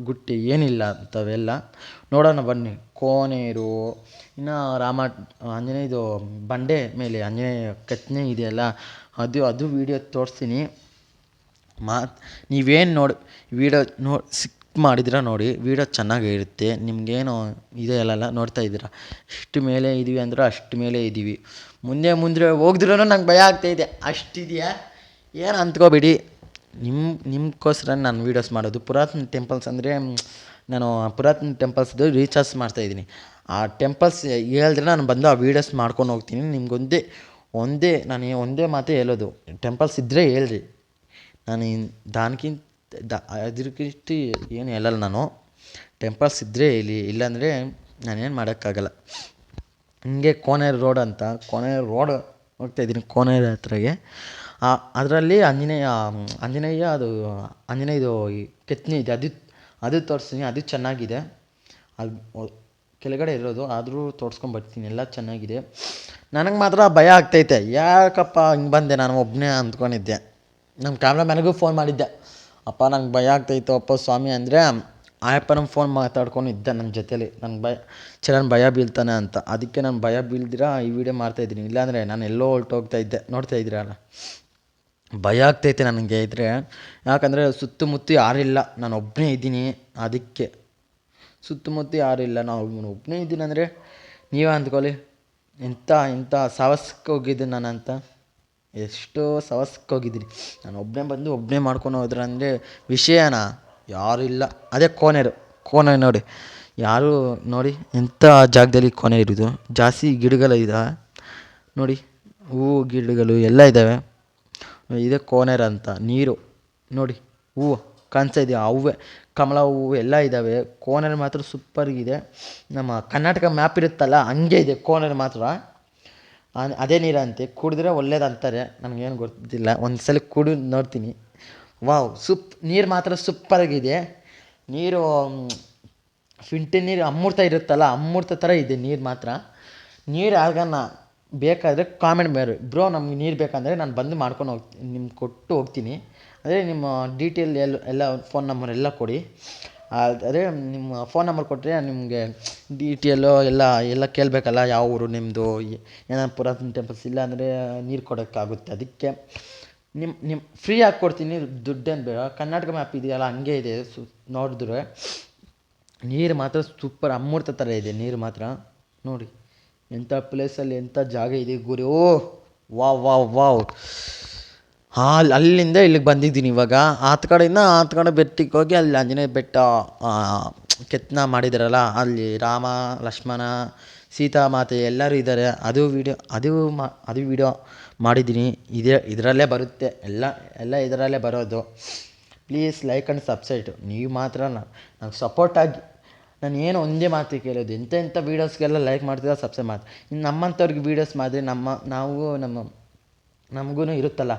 ಗುಟ್ಟಿ ಏನಿಲ್ಲ ಅಂಥವೆಲ್ಲ. ನೋಡೋಣ ಬನ್ನಿ ಕೋನೇರು. ಇನ್ನು ಆಂಜನೇಯದು ಬಂಡೆ ಮೇಲೆ ಆಂಜನೇಯ ಕೆತ್ತನೆ ಇದೆಯಲ್ಲ, ಅದು ವೀಡಿಯೋ ತೋರಿಸ್ತೀನಿ. ನೀವೇನು ವೀಡಿಯೋ ಮಾಡಿದ್ರೆ ನೋಡಿ, ವೀಡಿಯೋ ಚೆನ್ನಾಗಿರುತ್ತೆ. ನಿಮಗೇನು ಇದೆಯಲ್ಲ ನೋಡ್ತಾ ಇದ್ದೀರಾ, ಇಷ್ಟು ಮೇಲೆ ಇದ್ದೀವಿ ಅಂದ್ರೆ ಅಷ್ಟು ಮೇಲೆ ಇದ್ದೀವಿ. ಮುಂದೆ ಹೋಗಿದ್ರೂ ನಂಗೆ ಭಯ ಆಗ್ತಾಯಿದೆ. ಅಷ್ಟಿದೆಯಾ ಏನು ಅಂದ್ಕೋಬೇಡಿ. ನಿಮ್ಗೋಸ್ಕರ ನಾನು ವೀಡಿಯೋಸ್ ಮಾಡೋದು. ಪುರಾತನ ಟೆಂಪಲ್ಸ್ ಅಂದರೆ ನಾನು ಪುರಾತನ ಟೆಂಪಲ್ಸ್ದು ರೀಚಾರ್ಜ್ ಮಾಡ್ತಾಯಿದ್ದೀನಿ. ಆ ಟೆಂಪಲ್ಸ್ ಹೇಳಿದ್ರೆ ನಾನು ಬಂದು ಆ ವೀಡಿಯೋಸ್ ಮಾಡ್ಕೊಂಡು ಹೋಗ್ತೀನಿ. ನಿಮ್ಗೆ ಒಂದೇ ಮಾತೇ ಹೇಳೋದು, ಟೆಂಪಲ್ಸ್ ಇದ್ದರೆ ಹೇಳ್ರಿ. ನಾನು ಅದಕ್ಕಿಂತ ಏನು ಹೇಳಲ್ಲ ನಾನು. ಟೆಂಪಲ್ಸ್ ಇದ್ದರೆ ಹೇಳಿ, ಇಲ್ಲಾಂದರೆ ನಾನೇನು ಮಾಡೋಕ್ಕಾಗಲ್ಲ. ಹಿಂಗೆ ಕೋನೇರು ರೋಡ್ ಅಂತ, ಕೋನೇರು ರೋಡ್ ಹೋಗ್ತಾಯಿದ್ದೀನಿ ಕೋನೇರು ಹತ್ರಗೆ. ಅದರಲ್ಲಿ ಆಂಜನೇಯ ಅದು ಆಂಜನೇಯದು ಕೆತ್ತನೆ ಇದೆ, ಅದು ತೋರಿಸ್ತೀನಿ. ಅದು ಚೆನ್ನಾಗಿದೆ. ಅದು ಕೆಳಗಡೆ ಇರೋದು, ಆದರೂ ತೋರಿಸ್ಕೊಂಬರ್ತೀನಿ. ಎಲ್ಲ ಚೆನ್ನಾಗಿದೆ. ನನಗೆ ಮಾತ್ರ ಭಯ ಆಗ್ತೈತೆ. ಯಾಕಪ್ಪ ಹಿಂಗೆ ಬಂದೆ, ನಾನು ಒಬ್ಬನೇ ಅಂದ್ಕೊಂಡಿದ್ದೆ. ನಮ್ಮ ಕ್ಯಾಮ್ರಾಮ್ಯಾನಿಗೂ ಫೋನ್ ಮಾಡಿದ್ದೆ, ಅಪ್ಪ ನಂಗೆ ಭಯ ಆಗ್ತಾಯಿತ್ತು ಅಪ್ಪ ಸ್ವಾಮಿ ಅಂದರೆ. ಆಯಪ್ಪ ನಮ್ಮ ಫೋನ್ ಮಾತಾಡ್ಕೊಂಡು ಇದ್ದೆ ನನ್ನ ಜೊತೇಲಿ. ನನಗೆ ಭಯ ಬೀಳ್ತಾನೆ ಅಂತ. ಅದಕ್ಕೆ ನಾನು ಭಯ ಬೀಳ್ದಿರ ಈ ವಿಡಿಯೋ ಮಾಡ್ತಾಯಿದ್ದೀನಿ. ಇಲ್ಲಾಂದರೆ ನಾನು ಎಲ್ಲೋ ಹೊರ್ಟೋಗ್ತಾಯಿದ್ದೆ. ನೋಡ್ತಾ ಇದ್ದೀರಲ್ಲ, ಭಯ ಆಗ್ತೈತೆ ನನಗೆ ಇದ್ದರೆ. ಯಾಕಂದರೆ ಸುತ್ತಮುತ್ತ ಯಾರಿಲ್ಲ, ನಾನು ಒಬ್ಬನೇ ಇದ್ದೀನಿ. ಅದಕ್ಕೆ ಸುತ್ತಮುತ್ತ ಯಾರಿಲ್ಲ, ನಾನು ಒಬ್ಬನೇ ಇದ್ದೀನಿ ಅಂದರೆ ನೀವೇ ಅಂದ್ಕೊಳ್ಳಿ ಎಂಥ ಸಾಹಸಕ್ಕೆ ಹೋಗಿದ್ದೀನಿ ನಾನು ಅಂತ. ಎಷ್ಟೋ ಸಾಹಸಕ್ಕೆ ಹೋಗಿದ್ದೀನಿ ನಾನು. ಒಬ್ಬನೇ ಮಾಡ್ಕೊಂಡು ಹೋದ್ರೆ ಅಂದರೆ ವಿಷಯನಾ, ಯಾರೂ ಇಲ್ಲ. ಅದೇ ಕೋನೇರು ನೋಡಿ, ಯಾರು ನೋಡಿ ಎಂಥ ಜಾಗದಲ್ಲಿ ಕೋಣೆ ಇರೋದು. ಜಾಸ್ತಿ ಗಿಡಗಳಿದೆ ನೋಡಿ, ಹೂವು ಗಿಡಗಳು ಎಲ್ಲ ಇದ್ದಾವೆ. ಇದೇ ಕೋನೇರು ಅಂತ. ನೀರು ನೋಡಿ ಹೂವು ಕಾಣಿಸ್ತಾ ಇದೆಯಾ, ಹೂವೆ ಕಮಲ ಹೂವು ಎಲ್ಲ ಇದ್ದಾವೆ. ಕೋಣಲ್ಲಿ ಮಾತ್ರ ಸೂಪರ್ಗಿದೆ. ನಮ್ಮ ಕರ್ನಾಟಕ ಮ್ಯಾಪ್ ಇರುತ್ತಲ್ಲ ಹಂಗೆ ಇದೆ ಕೋಣಲ್ಲಿ ಮಾತ್ರ. ಅದೇ ನೀರಂತೆ ಕುಡಿದ್ರೆ ಒಳ್ಳೇದಂತಾರೆ, ನನಗೇನು ಗೊತ್ತಿಲ್ಲ. ಒಂದು ಸಲ ಕುಡಿದು ನೋಡ್ತೀನಿ. ವಾವ್, ನೀರು ಮಾತ್ರ ಸೂಪರಾಗಿದೆ. ನೀರು ಫಿಲ್ಟರ್ ನೀರು ಅಮೃತ ಇರುತ್ತಲ್ಲ, ಅಮೃತ ಥರ ಇದೆ ನೀರು ಮಾತ್ರ. ನೀರು ಯಾರಿಗಾನ ಬೇಕಾದರೆ ಕಾಮೆಂಟ್ ಮಾಡಿ ಬ್ರೋ, ನಮ್ಗೆ ನೀರು ಬೇಕಂದರೆ ನಾನು ಬಂದು ಮಾಡ್ಕೊಂಡು ಹೋಗ್ತೀನಿ, ನಿಮ್ಗೆ ಕೊಟ್ಟು ಹೋಗ್ತೀನಿ. ಅದೇ ನಿಮ್ಮ ಡೀಟೇಲ್ ಎಲ್ಲ ಫೋನ್ ನಂಬರ್ ಎಲ್ಲ ಕೊಡಿ. ಅದೇ ನಿಮ್ಮ ಫೋನ್ ನಂಬರ್ ಕೊಟ್ಟರೆ ನಿಮಗೆ ಡೀಟೇಲು ಎಲ್ಲ ಕೇಳಬೇಕಲ್ಲ, ಯಾವ ಊರು ನಿಮ್ಮದು, ಏನಾದ್ರು ಪುರಾತನ ಟೆಂಪಲ್ಸ್ ಇಲ್ಲ ಅಂದರೆ ನೀರು ಕೊಡೋಕ್ಕಾಗುತ್ತೆ. ಅದಕ್ಕೆ ನಿಮ್ಮ ಫ್ರೀಯಾಗಿ ಕೊಡ್ತೀನಿ, ದುಡ್ಡೇನು ಬೇಡ. ಕರ್ನಾಟಕ ಮ್ಯಾಪ್ ಇದೆಯಲ್ಲ ಹಂಗೆ ಇದೆ, ನೋಡಿದ್ರೆ ನೀರು ಮಾತ್ರ ಸೂಪರ್ ಅಮೃತ ಥರ ಇದೆ ನೀರು ಮಾತ್ರ. ನೋಡಿ ಎಂಥ ಪ್ಲೇಸಲ್ಲಿ ಎಂಥ ಜಾಗ ಇದೆ ಗುರು. Wow wow wow. ಅಲ್ಲಿಂದ ಇಲ್ಲಿಗೆ ಬಂದಿದ್ದೀನಿ ಇವಾಗ. ಆತ ಕಡೆ ಬೆಟ್ಟಕ್ಕೆ ಹೋಗಿ ಅಲ್ಲಿ ಆಂಜನೇಯ ಬೆಟ್ಟ ಕೆತ್ತನೆ ಮಾಡಿದಾರಲ್ಲ, ಅಲ್ಲಿ ರಾಮ ಲಕ್ಷ್ಮಣ ಸೀತಾಮಾತೆ ಎಲ್ಲರೂ ಇದ್ದಾರೆ. ಅದು ವಿಡಿಯೋ ಮಾಡಿದ್ದೀನಿ. ಇದರಲ್ಲೇ ಬರುತ್ತೆ, ಎಲ್ಲ ಇದರಲ್ಲೇ ಬರೋದು. Please like and subscribe. ನೀವು ಮಾತ್ರ ನಂಗೆ ಸಪೋರ್ಟಾಗಿ. ನಾನು ಏನು ಒಂದೇ ಮಾತು ಕೇಳೋದು, ಎಂಥ ವೀಡಿಯೋಸ್ಗೆಲ್ಲ ಲೈಕ್ ಮಾಡ್ತೀರಾ, ಸಬ್ಸ್ಕ್ರೈಬ್ ಮಾಡ್ತೀರಾ. ಇನ್ನು ನಮ್ಮಂಥವ್ರಿಗೆ ವೀಡಿಯೋಸ್ ಮಾಡಿದ್ರೆ ನಮಗೂ ಇರುತ್ತಲ್ಲ,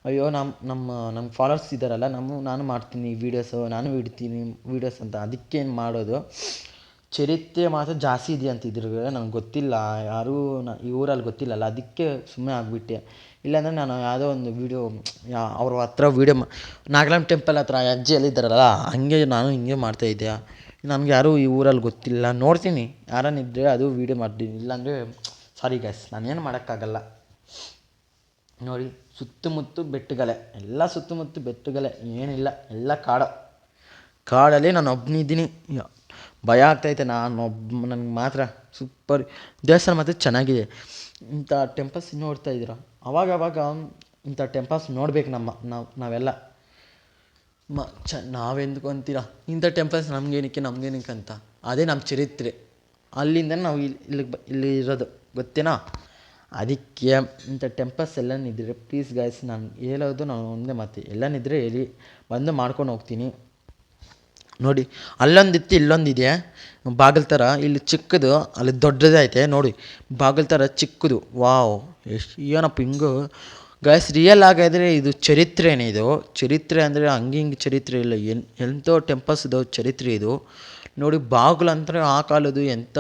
ಅಯ್ಯೋ ನಮ್ಮ ಫಾಲೋವರ್ಸ್ ಇದ್ದಾರಲ್ಲ, ನಾನು ಮಾಡ್ತೀನಿ ವೀಡಿಯೋಸು, ನಾನು ಇಡ್ತೀನಿ ವೀಡಿಯೋಸ್ ಅಂತ. ಅದಕ್ಕೇನು ಮಾಡೋದು. ಚರಿತ್ರೆ ಮಾತ್ರ ಜಾಸ್ತಿ ಇದೆ ಅಂತಿದ್ರು, ನನಗೆ ಗೊತ್ತಿಲ್ಲ, ಯಾರೂ ಈ ಊರಲ್ಲಿ ಗೊತ್ತಿಲ್ಲಲ್ಲ, ಅದಕ್ಕೆ ಸುಮ್ಮನೆ ಆಗಿಬಿಟ್ಟೆ. ಇಲ್ಲಾಂದರೆ ನಾನು ಯಾವುದೋ ಒಂದು ವೀಡಿಯೋ ಅವ್ರ ಹತ್ರ ವೀಡಿಯೋ ನಾಗರಾಮ್ ಟೆಂಪಲ್ ಹತ್ರ ಅಜ್ಜಿಯಲ್ಲಿದ್ದಾರಲ್ಲ ನಾನು ಹಿಂಗೆ ಮಾಡ್ತಾಯಿದ್ದೆ. ನಮ್ಗೆ ಯಾರೂ ಈ ಊರಲ್ಲಿ ಗೊತ್ತಿಲ್ಲ. ನೋಡ್ತೀನಿ ಯಾರನ್ನಿದ್ದರೆ ಅದು ವೀಡಿಯೋ ಮಾಡ್ತೀನಿ, ಇಲ್ಲಾಂದರೆ ಸಾರಿ ಗೈಸ್, ನಾನೇನು ಮಾಡೋಕ್ಕಾಗಲ್ಲ. ನೋಡಿ ಸುತ್ತಮುತ್ತ ಬೆಟ್ಟಗಳೇ, ಎಲ್ಲ ಸುತ್ತಮುತ್ತ ಬೆಟ್ಟಗಳೇ, ಏನಿಲ್ಲ, ಎಲ್ಲ ಕಾಡಲ್ಲಿ ನಾನು ಒಬ್ಬನಿದ್ದೀನಿ. ಭಯ ಆಗ್ತಾಯಿದೆ ನನಗೆ ಮಾತ್ರ. ಸೂಪರ್ ದೇವಸ್ಥಾನ ಮಾತ್ರ ಚೆನ್ನಾಗಿದೆ. ಇಂಥ ಟೆಂಪಲ್ಸ್ ನೋಡ್ತಾ ಇದ್ದೀರಾ, ಅವಾಗವಾಗ ಇಂಥ ಟೆಂಪಲ್ಸ್ ನೋಡ್ಬೇಕು. ನಾವೆಲ್ಲ ನಾವೆಂದ್ಕೊಂತೀರ ಇಂಥ ಟೆಂಪಲ್ಸ್ ನಮಗೇನಕ್ಕೆ ಅಂತ. ಅದೇ ನಮ್ಮ ಚರಿತ್ರೆ. ಅಲ್ಲಿಂದ ನಾವು ಇಲ್ಲಿ ಇರೋದು ಗೊತ್ತೇನಾ. ಅದಕ್ಕೆ ಇಂಥ ಟೆಂಪಲ್ಸ್ ಎಲ್ಲನಿದ್ದರೆ ಪ್ಲೀಸ್ ಗೈಸ್, ನಾನು ಹೇಳೋದು ನಾನು ಒಂದೇ ಮಾತು, ಎಲ್ಲನಿದ್ದರೆ ಹೇಳಿ, ಬಂದು ಮಾಡ್ಕೊಂಡು ಹೋಗ್ತೀನಿ. ನೋಡಿ ಅಲ್ಲೊಂದಿತ್ತು ಇಲ್ಲೊಂದಿದೆ ಬಾಗಿಲು ಥರ, ಇಲ್ಲಿ ಚಿಕ್ಕದು ಅಲ್ಲಿ ದೊಡ್ಡದೈತೆ. ನೋಡಿ ಬಾಗಿಲು ಥರ ಚಿಕ್ಕದು. ವಾವ್, ಎಷ್ಟು ಏನಪ್ಪ ಹಿಂಗು ಗೈಸ್. ರಿಯಲ್ ಆಗಿದ್ರೆ ಇದು ಚರಿತ್ರೆನೇ. ಇದು ಚರಿತ್ರೆ ಅಂದರೆ ಹಿಂಗೆ ಚರಿತ್ರೆ ಇಲ್ಲ, ಎಂಥೋ ಟೆಂಪಲ್ಸ್ ಇದು ಚರಿತ್ರೆ ಇದು. ನೋಡಿ ಬಾಗಿಲು ಅಂದರೆ ಆ ಕಾಲದ್ದು, ಎಂಥ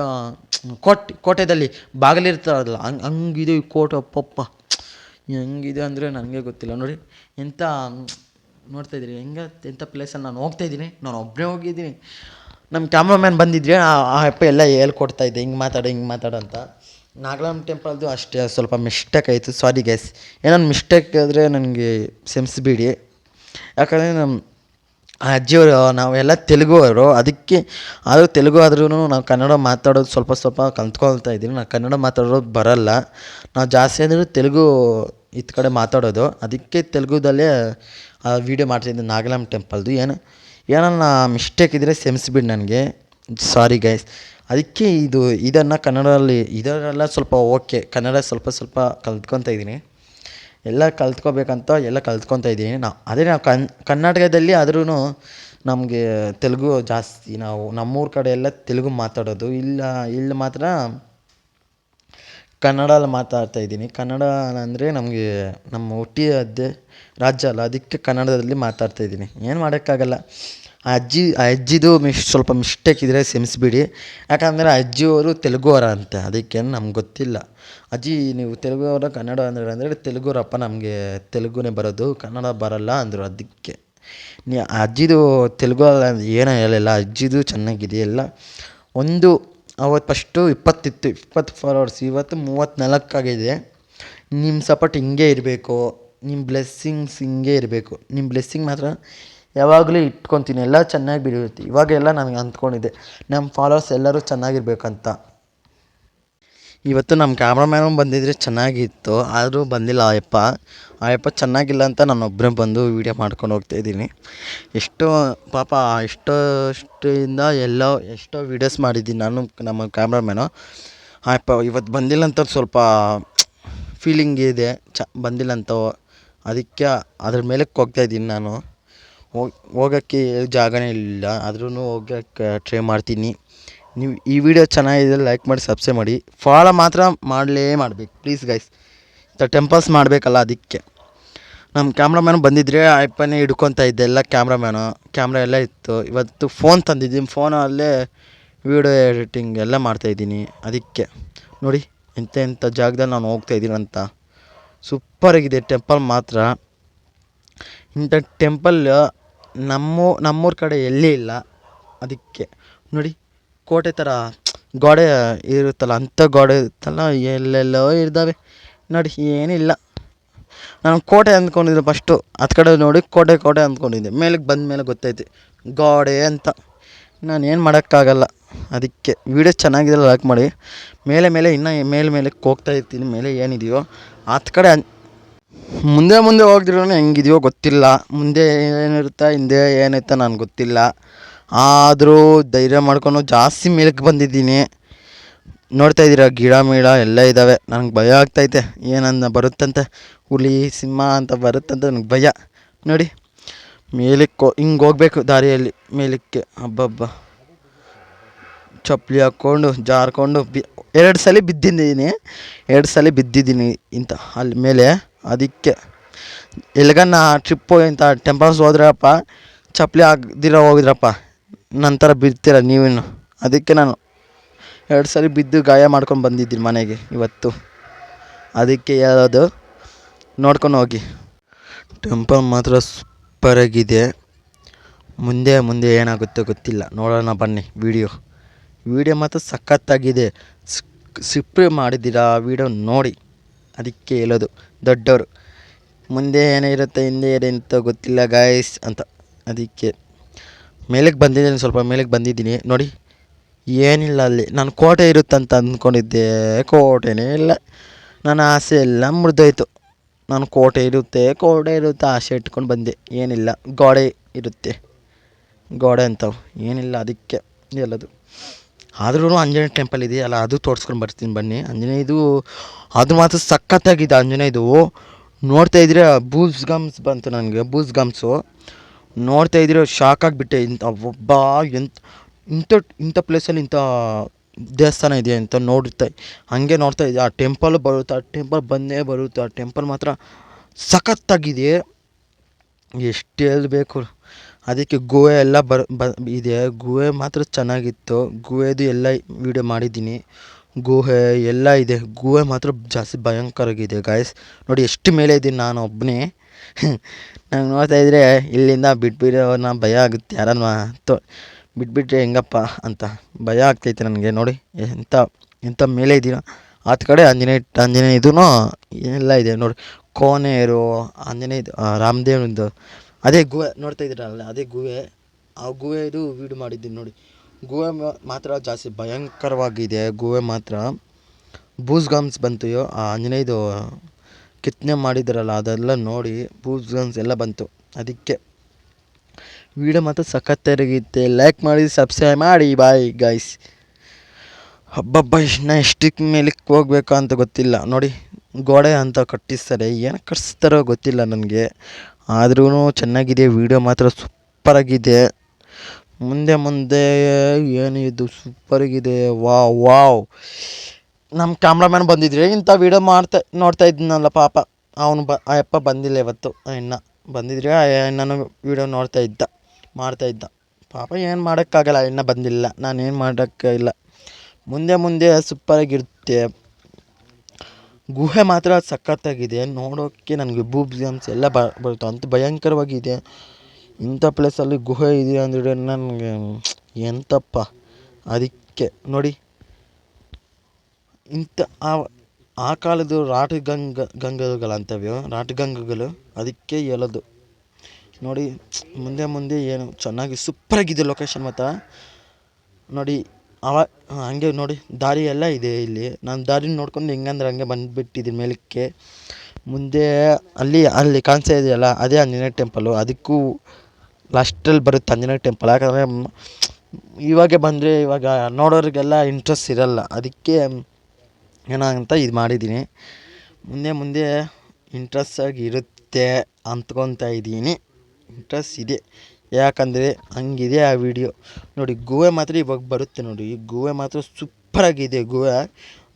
ಕೋಟೆದಲ್ಲಿ ಬಾಗಿಲಿರ್ತಾರಲ್ಲ ಹಂಗಿದೆ ಈ ಕೋಟೆ. ಅಪ್ಪಪ್ಪ ಹೆಂಗಿದೆ ಅಂದರೆ ನನಗೆ ಗೊತ್ತಿಲ್ಲ. ನೋಡಿ ಎಂಥ ನೋಡ್ತಾಯಿದ್ದೀರಿ ಎಂಥ ಪ್ಲೇಸಲ್ಲಿ ನಾನು ಹೋಗ್ತಾಯಿದ್ದೀನಿ. ನಾನು ಒಬ್ಬನೇ ಹೋಗಿದ್ದೀನಿ. ನಮ್ಮ ಕ್ಯಾಮ್ರಾಮ್ಯಾನ್ ಬಂದಿದ್ರೆ ಆ ಅಪ್ಪ ಎಲ್ಲ ಹೇಳ್ಕೊಡ್ತಾಯಿದ್ದೆ, ಹಿಂಗೆ ಮಾತಾಡು ಅಂತ. ನಾಗರಾಮ್ ಟೆಂಪಲ್ದು ಅಷ್ಟೇ ಸ್ವಲ್ಪ ಮಿಸ್ಟೇಕ್ ಆಯಿತು, ಸಾರಿ ಗೈಸ್. ಏನಾದ್ರು ಮಿಸ್ಟೇಕ್ ಆದರೆ ನನಗೆ ಕ್ಷಮಿಸ್ಬಿಡಿ. ಯಾಕಂದರೆ ಆ ಅಜ್ಜಿಯವರು ನಾವೆಲ್ಲ ತೆಲುಗುವರು, ಅದಕ್ಕೆ ಆದರೂ ತೆಲುಗು ಆದ್ರೂ ನಾವು ಕನ್ನಡ ಮಾತಾಡೋದು ಸ್ವಲ್ಪ ಕಲ್ತ್ಕೊಳ್ತಾ ಇದ್ದೀನಿ. ನಾನು ಕನ್ನಡ ಮಾತಾಡೋದು ಬರೋಲ್ಲ, ನಾವು ಜಾಸ್ತಿ ಅಂದರೆ ತೆಲುಗು ಕಡೆ ಮಾತಾಡೋದು. ಅದಕ್ಕೆ ತೆಲುಗುದಲ್ಲೇ ವೀಡಿಯೋ ಮಾಡ್ತಾಯಿದ್ದೆ ನಾಗರಾಮ್ ಟೆಂಪಲ್ದು. ಏನನ್ನ ಮಿಸ್ಟೇಕ್ ಇದ್ದರೆ ಕ್ಷಮಿಸ್ಬಿಡಿ ನನಗೆ, ಸಾರಿ ಗೈಸ್. ಅದಕ್ಕೆ ಇದನ್ನು ಕನ್ನಡದಲ್ಲಿ ಇದರೆಲ್ಲ ಸ್ವಲ್ಪ ಓಕೆ, ಕನ್ನಡ ಸ್ವಲ್ಪ ಕಲ್ತ್ಕೊತಾ ಇದ್ದೀನಿ. ಎಲ್ಲ ಕಲ್ತ್ಕೋಬೇಕಂತ ಎಲ್ಲ ಕಲ್ತ್ಕೊತಾ ಇದ್ದೀನಿ. ನಾವು ಕರ್ನಾಟಕದಲ್ಲಿ ಆದ್ರೂ ನಮಗೆ ತೆಲುಗು ಜಾಸ್ತಿ. ನಾವು ನಮ್ಮೂರ ಕಡೆ ಎಲ್ಲ ತೆಲುಗು ಮಾತಾಡೋದು, ಇಲ್ಲಿ ಮಾತ್ರ ಕನ್ನಡಲ್ಲಿ ಮಾತಾಡ್ತಾಯಿದ್ದೀನಿ. ಕನ್ನಡ ಅಂದರೆ ನಮಗೆ ನಮ್ಮ ಹುಟ್ಟಿದ ರಾಜ್ಯ ಅಲ್ಲ, ಅದಕ್ಕೆ ಕನ್ನಡದಲ್ಲಿ ಮಾತಾಡ್ತಾಯಿದ್ದೀನಿ. ಏನು ಮಾಡೋಕ್ಕಾಗಲ್ಲ. ಆ ಅಜ್ಜಿದು ಸ್ವಲ್ಪ ಮಿಸ್ಟೇಕ್ ಇದ್ದರೆ ಕ್ಷಮಿಸ್ಬಿಡಿ. ಯಾಕಂದರೆ ಅಜ್ಜಿಯವರು ತೆಲುಗುವರ ಅಂತೆ, ಅದಕ್ಕೇನು ನಮ್ಗೆ ಗೊತ್ತಿಲ್ಲ. ಅಜ್ಜಿ ನೀವು ತೆಲುಗುವರ ಕನ್ನಡ ಅಂದರೆ ತೆಲುಗುರಪ್ಪ, ನಮಗೆ ತೆಲುಗುನೇ ಬರೋದು, ಕನ್ನಡ ಬರೋಲ್ಲ ಅಂದರು. ಅದಕ್ಕೆ ಅಜ್ಜಿದು ತೆಲುಗು ಏನೋ ಹೇಳಿಲ್ಲ, ಅಜ್ಜಿದು ಚೆನ್ನಾಗಿದೆ ಎಲ್ಲ. ಅವತ್ತು ಫಸ್ಟು 20 ಫಾಲೋವರ್ಸ್, ಇವತ್ತು 34 ಆಗಿದೆ. ನಿಮ್ಮ ಸಪೋರ್ಟ್ ಹಿಂಗೆ ಇರಬೇಕು, ನಿಮ್ಮ ಬ್ಲೆಸ್ಸಿಂಗ್ಸ್ ಹಿಂಗೆ ಇರಬೇಕು. ನಿಮ್ಮ ಬ್ಲೆಸ್ಸಿಂಗ್ ಮಾತ್ರ ಯಾವಾಗಲೂ ಇಟ್ಕೊತೀನಿ, ಎಲ್ಲ ಚೆನ್ನಾಗಿ ಬೆಳೆಯುತ್ತೆ. ಇವಾಗೆಲ್ಲ ನನಗೆ ಅಂದ್ಕೊಂಡಿದ್ದೆ ನಮ್ಮ ಫಾಲೋವರ್ಸ್ ಎಲ್ಲರೂ ಚೆನ್ನಾಗಿರ್ಬೇಕಂತ. ಇವತ್ತು ನಮ್ಮ ಕ್ಯಾಮ್ರಾಮ್ಯಾನು ಬಂದಿದ್ದರೆ ಚೆನ್ನಾಗಿತ್ತು, ಆದರೂ ಬಂದಿಲ್ಲ ಆ ಯಪ್ಪ ಚೆನ್ನಾಗಿಲ್ಲ ಅಂತ ನಾನು ಒಬ್ಬನೇ ಬಂದು ವೀಡಿಯೋ ಮಾಡ್ಕೊಂಡು ಹೋಗ್ತಾಯಿದ್ದೀನಿ. ಎಷ್ಟೋಷ್ಟಿಂದ ಎಷ್ಟೋ ವೀಡಿಯೋಸ್ ಮಾಡಿದ್ದೀನಿ ನಾನು, ನಮ್ಮ ಕ್ಯಾಮ್ರಾಮ್ಯಾನು. ಆ ಯಪ್ಪ ಇವತ್ತು ಬಂದಿಲ್ಲ ಅಂತ ಸ್ವಲ್ಪ ಫೀಲಿಂಗ್ ಇದೆ, ಬಂದಿಲ್ಲ ಅಂತ. ಅದಕ್ಕೆ ಅದ್ರ ಮೇಲಕ್ಕೆ ಹೋಗ್ತಾಯಿದ್ದೀನಿ ನಾನು. ಹೋಗೋಕ್ಕೆ ಜಾಗನೇ ಇಲ್ಲ, ಆದ್ರೂ ಹೋಗೋಕ್ಕೆ ಟ್ರೈ ಮಾಡ್ತೀನಿ. ನೀವು ಈ ವಿಡಿಯೋ ಚೆನ್ನಾಗಿದೆ ಲೈಕ್ ಮಾಡಿ ಸಬ್ಸ್ಕ್ರೈಬ್ ಮಾಡಿ, ಫಾಲೋ ಮಾತ್ರ ಮಾಡಬೇಕು ಪ್ಲೀಸ್ ಗೈಸ್. ಟೆಂಪಲ್ಸ್ ಮಾಡಬೇಕಲ್ಲ, ಅದಕ್ಕೆ ನಮ್ಮ ಕ್ಯಾಮ್ರಾಮ್ಯಾನು ಬಂದಿದ್ದರೆ ಅಪ್ಪನೇ ಹಿಡ್ಕೊತಾ ಇದ್ದೆ, ಎಲ್ಲ ಕ್ಯಾಮ್ರಾ ಎಲ್ಲ ಇತ್ತು. ಇವತ್ತು ಫೋನ್ ತಂದಿದ್ದೀನಿ, ಫೋನಲ್ಲೇ ವೀಡಿಯೋ ಎಡಿಟಿಂಗ್ ಎಲ್ಲ ಮಾಡ್ತಾಯಿದ್ದೀನಿ. ಅದಕ್ಕೆ ನೋಡಿ ಎಂಥ ಜಾಗದಲ್ಲಿ ನಾನು ಹೋಗ್ತಾಯಿದ್ದೀನಿ ಅಂತ. ಸೂಪರಾಗಿದೆ ಟೆಂಪಲ್ ಮಾತ್ರ. ಇಂಥ ಟೆಂಪಲ್ ನಮ್ಮೂರ ಕಡೆ ಎಲ್ಲಿ ಇಲ್ಲ. ಅದಕ್ಕೆ ನೋಡಿ ಕೋಟೆ ಥರ ಗೋಡೆ ಇರುತ್ತಲ್ಲ, ಅಂಥ ಗೋಡೆ ಇರುತ್ತಲ್ಲ, ಎಲ್ಲೆಲ್ಲೋ ಇದ್ದಾವೆ ನೋಡಿ. ಏನಿಲ್ಲ, ನಾನು ಕೋಟೆ ಅಂದ್ಕೊಂಡಿದ್ದೆ ಫಸ್ಟು. ಹತ್ತು ಕಡೆ ನೋಡಿ ಕೋಟೆ ಅಂದ್ಕೊಂಡಿದ್ದೆ, ಮೇಲಕ್ಕೆ ಬಂದ ಮೇಲೆ ಗೊತ್ತೈತೆ ಗೋಡೆ ಅಂತ. ನಾನು ಏನು ಮಾಡೋಕ್ಕಾಗಲ್ಲ. ಅದಕ್ಕೆ ವೀಡಿಯೋ ಚೆನ್ನಾಗಿದೆ ಲೈಕ್ ಮಾಡಿ. ಮೇಲೆ ಇನ್ನೂ ಮೇಲಕ್ಕೆ ಹೋಗ್ತಾ ಇರ್ತೀನಿ. ಮೇಲೆ ಏನಿದೆಯೋ ಹತ್ತು ಕಡೆ ಮುಂದೆ ಹೋಗ್ದಿರೋ ಹೆಂಗಿದೆಯೋ ಗೊತ್ತಿಲ್ಲ. ಮುಂದೆ ಏನಿರುತ್ತೆ ಹಿಂದೆ ಏನಿರುತ್ತೆ ನನಗೆ ಗೊತ್ತಿಲ್ಲ. ಆದರೂ ಧೈರ್ಯ ಮಾಡ್ಕೊಂಡು ಜಾಸ್ತಿ ಮೇಲಕ್ಕೆ ಬಂದಿದ್ದೀನಿ. ನೋಡ್ತಾ ಇದ್ದೀರಾ ಗಿಡ ಎಲ್ಲ ಇದ್ದಾವೆ. ನನಗೆ ಭಯ ಆಗ್ತೈತೆ, ಏನನ್ನ ಬರುತ್ತಂತೆ, ಹುಲಿ ಸಿಂಹ ಅಂತ ಬರುತ್ತಂತ ನನಗೆ ಭಯ. ನೋಡಿ ಮೇಲಕ್ಕೆ ಹಿಂಗೆ ಹೋಗ್ಬೇಕು ದಾರಿಯಲ್ಲಿ ಮೇಲಕ್ಕೆ. ಹಬ್ಬ ಚಪ್ಪಲಿ ಹಾಕ್ಕೊಂಡು ಜಾರ್ಕೊಂಡು 2 ಸಲ ಬಿದ್ದಿದ್ದೀನಿ ಇಂಥ ಅಲ್ಲಿ ಮೇಲೆ. ಅದಕ್ಕೆ ಎಲ್ಗನ್ನ ಟ್ರಿಪ್ಪು ಇಂಥ ಟೆಂಪಲ್ಸ್ ಹೋದ್ರಪ್ಪ ಚಪ್ಪಲಿ ಹೋಗಿದ್ರಪ್ಪ, ನಂತರ ಬಿಡ್ತೀರ ನೀವೇನು. ಅದಕ್ಕೆ ನಾನು 2 ಸಲ ಬಿದ್ದು ಗಾಯ ಮಾಡ್ಕೊಂಡು ಬಂದಿದ್ದೀನಿ ಮನೆಗೆ ಇವತ್ತು. ಅದಕ್ಕೆ ಹೇಳೋದು, ನೋಡ್ಕೊಂಡು ಹೋಗಿ. ಟೆಂಪಲ್ ಮಾತ್ರ ಸೂಪರಾಗಿದೆ. ಮುಂದೆ ಏನಾಗುತ್ತೋ ಗೊತ್ತಿಲ್ಲ, ನೋಡೋಣ ಬನ್ನಿ. ವಿಡಿಯೋ ಮಾತ್ರ ಸಖತ್ತಾಗಿದೆ. ಸಬ್ಸ್ಕ್ರೈಬ್ ಮಾಡಿದ್ದೀರಾ ವಿಡಿಯೋ ನೋಡಿ. ಅದಕ್ಕೆ ಹೇಳೋದು ದೊಡ್ಡವರು, ಮುಂದೆ ಏನಿರುತ್ತೆ ಹಿಂದೆ ಏನಿರುತ್ತೋ ಗೊತ್ತಿಲ್ಲ ಗಾಯ್ಸ್ ಅಂತ. ಅದಕ್ಕೆ ಸ್ವಲ್ಪ ಮೇಲಕ್ಕೆ ಬಂದಿದ್ದೀನಿ ನೋಡಿ. ಏನಿಲ್ಲ ಅಲ್ಲಿ. ನಾನು ಕೋಟೆ ಇರುತ್ತಂತ ಅಂದ್ಕೊಂಡಿದ್ದೆ, ಕೋಟೆನೇ ಇಲ್ಲ. ನನ್ನ ಆಸೆ ಎಲ್ಲ ಮುರಿದೋಯ್ತು. ನಾನು ಕೋಟೆ ಇರುತ್ತೆ ಆಸೆ ಇಟ್ಕೊಂಡು ಬಂದೆ. ಏನಿಲ್ಲ, ಗೋಡೆ ಅಂತವು ಏನಿಲ್ಲ. ಅದಕ್ಕೆ ಹೇಳೋದು. ಆದ್ರೂ ಆಂಜನೇಯ ಟೆಂಪಲ್ ಇದೆಯಲ್ಲ, ಅದು ತೋರಿಸ್ಕೊಂಡು ಬರ್ತೀನಿ ಬನ್ನಿ. ಆಂಜನೇಯದು ಅದು ಮಾತ್ರ ಸಖತ್ತಾಗಿದೆ. ಆಂಜನೇಯದು ನೋಡ್ತಾಯಿದ್ರೆ ಬೂಸ್ ಗಮ್ಸ್ ಬಂತು ನನಗೆ. ನೋಡ್ತಾಯಿದ್ರೆ ಶಾಕ್ ಆಗಿಬಿಟ್ಟೆ. ಇಂಥ ಪ್ಲೇಸಲ್ಲಿ ಇಂಥ ದೇವಸ್ಥಾನ ಇದೆ ಅಂತ ಹಾಗೆ ನೋಡ್ತಾ ಇದ್ದೆ. ಆ ಟೆಂಪಲ್ ಬಂದೇ ಬರುತ್ತೆ. ಆ ಟೆಂಪಲ್ ಮಾತ್ರ ಸಖತ್ತಾಗಿದೆ, ಎಷ್ಟು ಹೇಳಬೇಕು. ಅದಕ್ಕೆ ಗುಹೆ ಎಲ್ಲ ಇದೆ. ಗುಹೆ ಮಾತ್ರ ಚೆನ್ನಾಗಿತ್ತು. ಗುಹೆದು ಎಲ್ಲ ವೀಡಿಯೋ ಮಾಡಿದ್ದೀನಿ. ಗುಹೆ ಎಲ್ಲ ಇದೆ. ಗುಹೆ ಮಾತ್ರ ಜಾಸ್ತಿ ಭಯಂಕರವಾಗಿದೆ ಗಾಯ್ಸ್. ನೋಡಿ ಎಷ್ಟು ಮೇಲೆ ಇದ್ದೀನಿ ನಾನು ಒಬ್ಬನೇ. ನಂಗೆ ನೋಡ್ತಾಯಿದ್ರೆ ಇಲ್ಲಿಂದ ಬಿಟ್ಬಿಡೋನ ಭಯ ಆಗುತ್ತೆ. ಯಾರನ್ನ ಬಿಟ್ಬಿಟ್ರೆ ಹೆಂಗಪ್ಪ ಅಂತ ಭಯ ಆಗ್ತೈತೆ ನನಗೆ. ನೋಡಿ ಎಂಥ ಮೇಲೆ ಇದ್ದೀನ. ಹತ್ತು ಕಡೆ ಆಂಜನೇಯದೂ ಎಲ್ಲ ಇದೆ ನೋಡಿ. ಕೋನೇರು ಆಂಜನೇಯದು, ರಾಮದೇವನದು ಅದೇ ಗುಹೆ ನೋಡ್ತಾ ಇದ್ದೀರಲ್ಲ, ಅದೇ ಗುಹೆ. ಆ ಗುಹೆದು ವೀಡಿಯೋ ಮಾಡಿದ್ದೀನಿ ನೋಡಿ. ಗುಹೆ ಮಾತ್ರ ಜಾಸ್ತಿ ಭಯಂಕರವಾಗಿದೆ. ಗುಹೆ ಮಾತ್ರ ಬೂಸ್ ಗಮ್ಸ್ ಬಂತು. ಆ ಆಂಜನೇಯದು ಕೆತ್ತನೆ ಮಾಡಿದ್ದಾರಲ್ಲ, ಅದೆಲ್ಲ ನೋಡಿ ಬೂಸ್ ಗಮ್ಸ್ ಎಲ್ಲ ಬಂತು. ಅದಕ್ಕೆ ವೀಡಿಯೋ ಮಾತ್ರ ಸಖತ್ತಾಗಿರುತ್ತೆ. ಲೈಕ್ ಮಾಡಿ ಸಬ್ಸ್ಕ್ರೈಬ್ ಮಾಡಿ. Bye guys. ಹಬ್ಬ ಇನ್ನು ಎಷ್ಟಕ್ಕೆ ಮೇಲಕ್ಕೆ ಹೋಗ್ಬೇಕು ಅಂತ ಗೊತ್ತಿಲ್ಲ. ನೋಡಿ ಗೋಡೆ ಅಂತ ಕಟ್ಟಿಸ್ತಾರೆ, ಏನಕ್ಕೆ ಕಟ್ಟಿಸ್ತಾರೋ ಗೊತ್ತಿಲ್ಲ ನನಗೆ. ಆದ್ರೂ ಚೆನ್ನಾಗಿದೆ. ವೀಡಿಯೋ ಮಾತ್ರ ಸೂಪರಾಗಿದೆ. ಮುಂದೆ ಏನಿದು ಸೂಪರಾಗಿದೆ. ವಾವ್. ನಮ್ಮ ಕ್ಯಾಮ್ರಾಮ್ಯಾನ್ ಬಂದಿದ್ರೆ ಇಂಥ ವೀಡಿಯೋ ನೋಡ್ತಾ ಇದ್ದೀನಲ್ಲ ಪಾಪ. ಅವನು ಆ ಅಪ್ಪ ಬಂದಿಲ್ಲ ಇವತ್ತು. ಇನ್ನು ಬಂದಿದ್ರೆ ನಾನು ವೀಡಿಯೋ ಮಾಡ್ತಾ ಇದ್ದ ಪಾಪ. ಏನು ಮಾಡೋಕ್ಕಾಗಲ್ಲ, ಇನ್ನೂ ಬಂದಿಲ್ಲ. ನಾನೇನು ಮಾಡೋಕ್ಕಿಲ್ಲ. ಮುಂದೆ ಸೂಪರಾಗಿರುತ್ತೆ. ಗುಹೆ ಮಾತ್ರ ಸಖತ್ತಾಗಿದೆ ನೋಡೋಕ್ಕೆ. ನನಗೆ ಬೂಬ್ಸ್ ಗಮ್ಸ್ ಎಲ್ಲ ಬರುತ್ತೆ, ಅಂತ ಭಯಂಕರವಾಗಿದೆ. ಇಂಥ ಪ್ಲೇಸಲ್ಲಿ ಗುಹೆ ಇದೆ ಅಂದರೆ ನನಗೆ ಎಂತಪ್ಪ. ಅದಕ್ಕೆ ನೋಡಿ ಆ ಕಾಲದ ರಾಟಗಂಗಗಳು ಅದಕ್ಕೆ ಹೇಳೋದು. ನೋಡಿ ಮುಂದೆ ಏನು ಚೆನ್ನಾಗಿ ಸೂಪರಾಗಿದೆ ಲೊಕೇಶನ್ ಮಾತ್ರ. ನೋಡಿ ಹಂಗೆ ನೋಡಿ ದಾರಿ ಎಲ್ಲ ಇದೆ ಇಲ್ಲಿ. ನಾನು ದಾರಿ ನೋಡ್ಕೊಂಡು ಹೆಂಗಂದ್ರೆ ಹಂಗೆ ಬಂದುಬಿಟ್ಟಿದ್ದೀನಿ ಮೇಲಕ್ಕೆ. ಮುಂದೆ ಅಲ್ಲಿ ಕಾಣಿಸ್ತಾ ಇದೆಯಲ್ಲ, ಅದೇ ಆಂಜನೇಯ ಟೆಂಪಲು. ಅದಕ್ಕೂ ಲಾಸ್ಟಲ್ಲಿ ಬರುತ್ತೆ ಆಂಜನೇಯ ಟೆಂಪಲ್. ಯಾಕಂದರೆ ಇವಾಗ ನೋಡೋರಿಗೆಲ್ಲ ಇಂಟ್ರೆಸ್ಟ್ ಇರಲ್ಲ. ಅದಕ್ಕೆ ಏನಂತ ಇದು ಮಾಡಿದ್ದೀನಿ. ಮುಂದೆ ಇಂಟ್ರೆಸ್ಟಾಗಿ ಇರುತ್ತೆ ಅಂದ್ಕೊತಾ ಇದ್ದೀನಿ. ಇಂಟ್ರೆಸ್ಟ್ ಇದೆ, ಯಾಕಂದರೆ ಹಂಗಿದೆ ಆ ವಿಡಿಯೋ. ನೋಡಿ ಗುಹೆ ಮಾತ್ರ ಇವಾಗ ಬರುತ್ತೆ ನೋಡಿ, ಈ ಗುಹೆ ಮಾತ್ರ ಸೂಪರಾಗಿದೆ ಗುಹೆ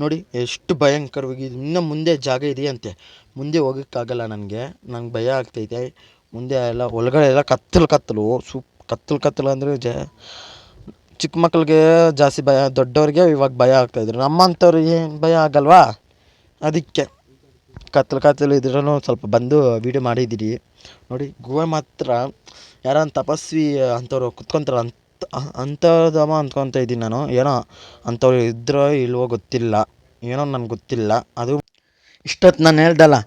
ನೋಡಿ, ಎಷ್ಟು ಭಯಂಕರವಾಗಿದೆ. ಇನ್ನು ಮುಂದೆ ಜಾಗ ಇದೆಯಂತೆ, ಮುಂದೆ ಹೋಗೋಕ್ಕಾಗಲ್ಲ ನನಗೆ, ನಂಗೆ ಭಯ ಆಗ್ತೈತೆ. ಮುಂದೆ ಎಲ್ಲ ಒಳಗಡೆ ಎಲ್ಲ ಕತ್ತಲು ಕತ್ತಲು ಅಂದರೆ ಚಿಕ್ಕ ಮಕ್ಳಿಗೆ ಜಾಸ್ತಿ ಭಯ, ದೊಡ್ಡವ್ರಿಗೆ ಇವಾಗ ಭಯ ಆಗ್ತಾಯಿದ್ರು. ನಮ್ಮಂಥವ್ರಿಗೆ ಏನು ಭಯ ಆಗಲ್ವಾ, ಅದಕ್ಕೆ ಕತ್ತಲು ಇದ್ರೂ ಸ್ವಲ್ಪ ಬಂದು ವೀಡಿಯೋ ಮಾಡಿದ್ದೀರಿ ನೋಡಿ. ಗುಹೆ ಮಾತ್ರ ಯಾರನ್ನ ತಪಸ್ವಿ ಅಂಥವ್ರು ಕುತ್ಕೊತಾರೆ ಅಂಥದ್ದವ ಅಂದ್ಕೊತ ಇದ್ದೀನಿ ನಾನು. ಏನೋ ಅಂಥವ್ರು ಇದ್ರೋ ಇಲ್ವೋ ಗೊತ್ತಿಲ್ಲ, ಏನೋ ನನಗೆ ಗೊತ್ತಿಲ್ಲ. ಅದು ಇಷ್ಟೊತ್ತು ನಾನು ಹೇಳ್ದಲ್ಲ,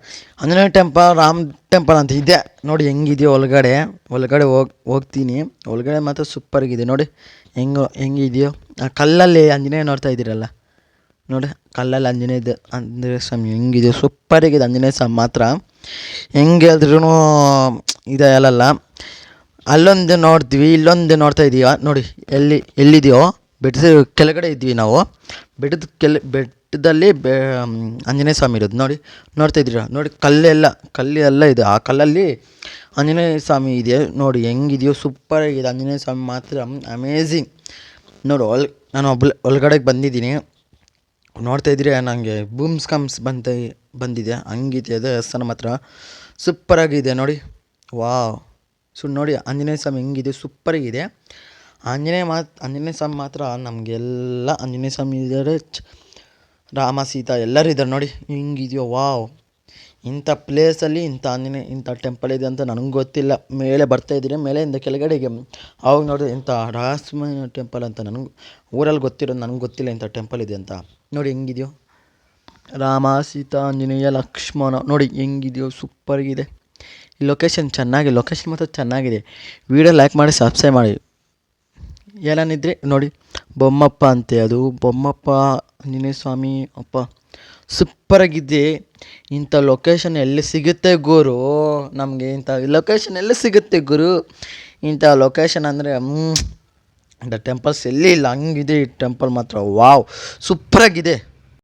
ಆಂಜನೇಯ ಟೆಂಪಲ್, ರಾಮ್ ಟೆಂಪಲ್ ಅಂತ ಇದೆ ನೋಡಿ. ಹೆಂಗಿದೆಯೋ ಒಳಗಡೆ ಹೋಗ್ತೀನಿ. ಒಳಗಡೆ ಮಾತ್ರ ಸೂಪರಾಗಿದೆ ನೋಡಿ, ಹೆಂಗಿದೆಯೋ. ಆ ಕಲ್ಲಲ್ಲಿ ಆಂಜನೇಯ ನೋಡ್ತಾ ಇದ್ದೀರಲ್ಲ ನೋಡಿ, ಕಲ್ಲಲ್ಲಿ ಆಂಜನೇಯ ಸ್ವಾಮಿ ಹೆಂಗಿದೆಯೋ, ಸೂಪರಾಗಿದೆ ಆಂಜನೇಯ ಸ್ವಾಮಿ ಮಾತ್ರ. ಹೆಂಗೆ ಹೇಳಿದ್ರೂ ಇದೆ ಅಲ್ಲಲ್ಲ. ಅಲ್ಲೊಂದು ನೋಡ್ತೀವಿ, ಇಲ್ಲೊಂದು ನೋಡ್ತಾ ಇದೀವ ನೋಡಿ. ಎಲ್ಲಿದೆಯೋ ಬೆಟ್ಟದ ಕೆಳಗಡೆ ಇದ್ವಿ ನಾವು, ಬೆಟ್ಟದಲ್ಲಿ ಆಂಜನೇಯ ಸ್ವಾಮಿ ಇರೋದು ನೋಡಿ. ನೋಡ್ತಾ ಇದ್ದೀರಾ ನೋಡಿ, ಕಲ್ಲೆಲ್ಲ ಇದೆ. ಆ ಕಲ್ಲಲ್ಲಿ ಆಂಜನೇಯ ಸ್ವಾಮಿ ಇದೆ ನೋಡಿ, ಹೆಂಗಿದೆಯೋ ಸೂಪರಾಗಿದೆ ಆಂಜನೇಯ ಸ್ವಾಮಿ ಮಾತ್ರ ಅಮೇಝಿಂಗ್ ನೋಡು. ನಾನು ಒಳಗಡೆಗೆ ಬಂದಿದ್ದೀನಿ, ನೋಡ್ತಾ ಇದ್ದೀರಿ. ನನಗೆ ಬೂಮ್ಸ್ ಬಂದಿದೆ, ಹಂಗಿದೆ ದೇವಸ್ಥಾನ ಮಾತ್ರ ಸೂಪರಾಗಿದೆ ನೋಡಿ. ವಾವ್, ನೋಡಿ ಆಂಜನೇಯ ಸ್ವಾಮಿ ಹೆಂಗಿದೆ, ಸೂಪರಾಗಿದೆ. ಆಂಜನೇಯ ಸ್ವಾಮಿ ಮಾತ್ರ ನಮಗೆಲ್ಲ ಆಂಜನೇಯ ಸ್ವಾಮಿ ಇದ್ದಾರೆ, ರಾಮ ಸೀತಾ ಎಲ್ಲರೂ ಇದ್ದಾರೆ ನೋಡಿ, ಹಿಂಗಿದೆಯೋ. ವಾವ್, ಇಂಥ ಪ್ಲೇಸಲ್ಲಿ ಇಂಥ ಟೆಂಪಲ್ ಇದೆ ಅಂತ ನನಗೆ ಗೊತ್ತಿಲ್ಲ. ಮೇಲೆ ಬರ್ತಾಯಿದ್ದೀನಿ, ಮೇಲೆಯಿಂದ ಕೆಳಗಡೆಗೆ ಅವಾಗ ನೋಡಿದ್ರೆ ಇಂಥ ರಹಸ್ಯಮಯ ಟೆಂಪಲ್ ಅಂತ ನನಗೆ ಊರಲ್ಲಿ ಗೊತ್ತಿರೋದು, ನನಗೆ ಗೊತ್ತಿಲ್ಲ ಇಂಥ ಟೆಂಪಲ್ ಇದೆ ಅಂತ ನೋಡಿ. ಹೆಂಗಿದೆಯೋ ರಾಮ ಸೀತಾ ಆಂಜನೇಯ ಲಕ್ಷ್ಮಣ ನೋಡಿ, ಹೆಂಗಿದೆಯೋ ಸೂಪರಾಗಿದೆ. ಈ ಲೊಕೇಶನ್ ಮಾತ್ರ ಚೆನ್ನಾಗಿದೆ. ವಿಡಿಯೋ ಲೈಕ್ ಮಾಡಿ, ಸಬ್ಸ್ಕ್ರೈಬ್ ಮಾಡಿ. ಏನಾನಿದ್ರೆ ನೋಡಿ, ಬೊಮ್ಮಪ್ಪ ಅಂತೆ, ಅದು ಬೊಮ್ಮಪ್ಪ ಆಂಜನೇಯ ಸ್ವಾಮಿ ಅಪ್ಪ ಸೂಪರಾಗಿದೆ. ಇಂಥ ಲೊಕೇಶನ್ ಎಲ್ಲಿ ಸಿಗುತ್ತೆ ಗುರು, ನಮಗೆ ಇಂಥ ಲೊಕೇಶನ್ ಎಲ್ಲಿ ಸಿಗುತ್ತೆ ಗುರು? ಇಂಥ ಲೊಕೇಶನ್ ಅಂದರೆ ಇಂಥ ಟೆಂಪಲ್ಸ್ ಎಲ್ಲಿ ಇಲ್ಲ, ಹಂಗಿದೆ ಈ ಟೆಂಪಲ್ ಮಾತ್ರ. ವಾವ್, ಸೂಪರಾಗಿದೆ.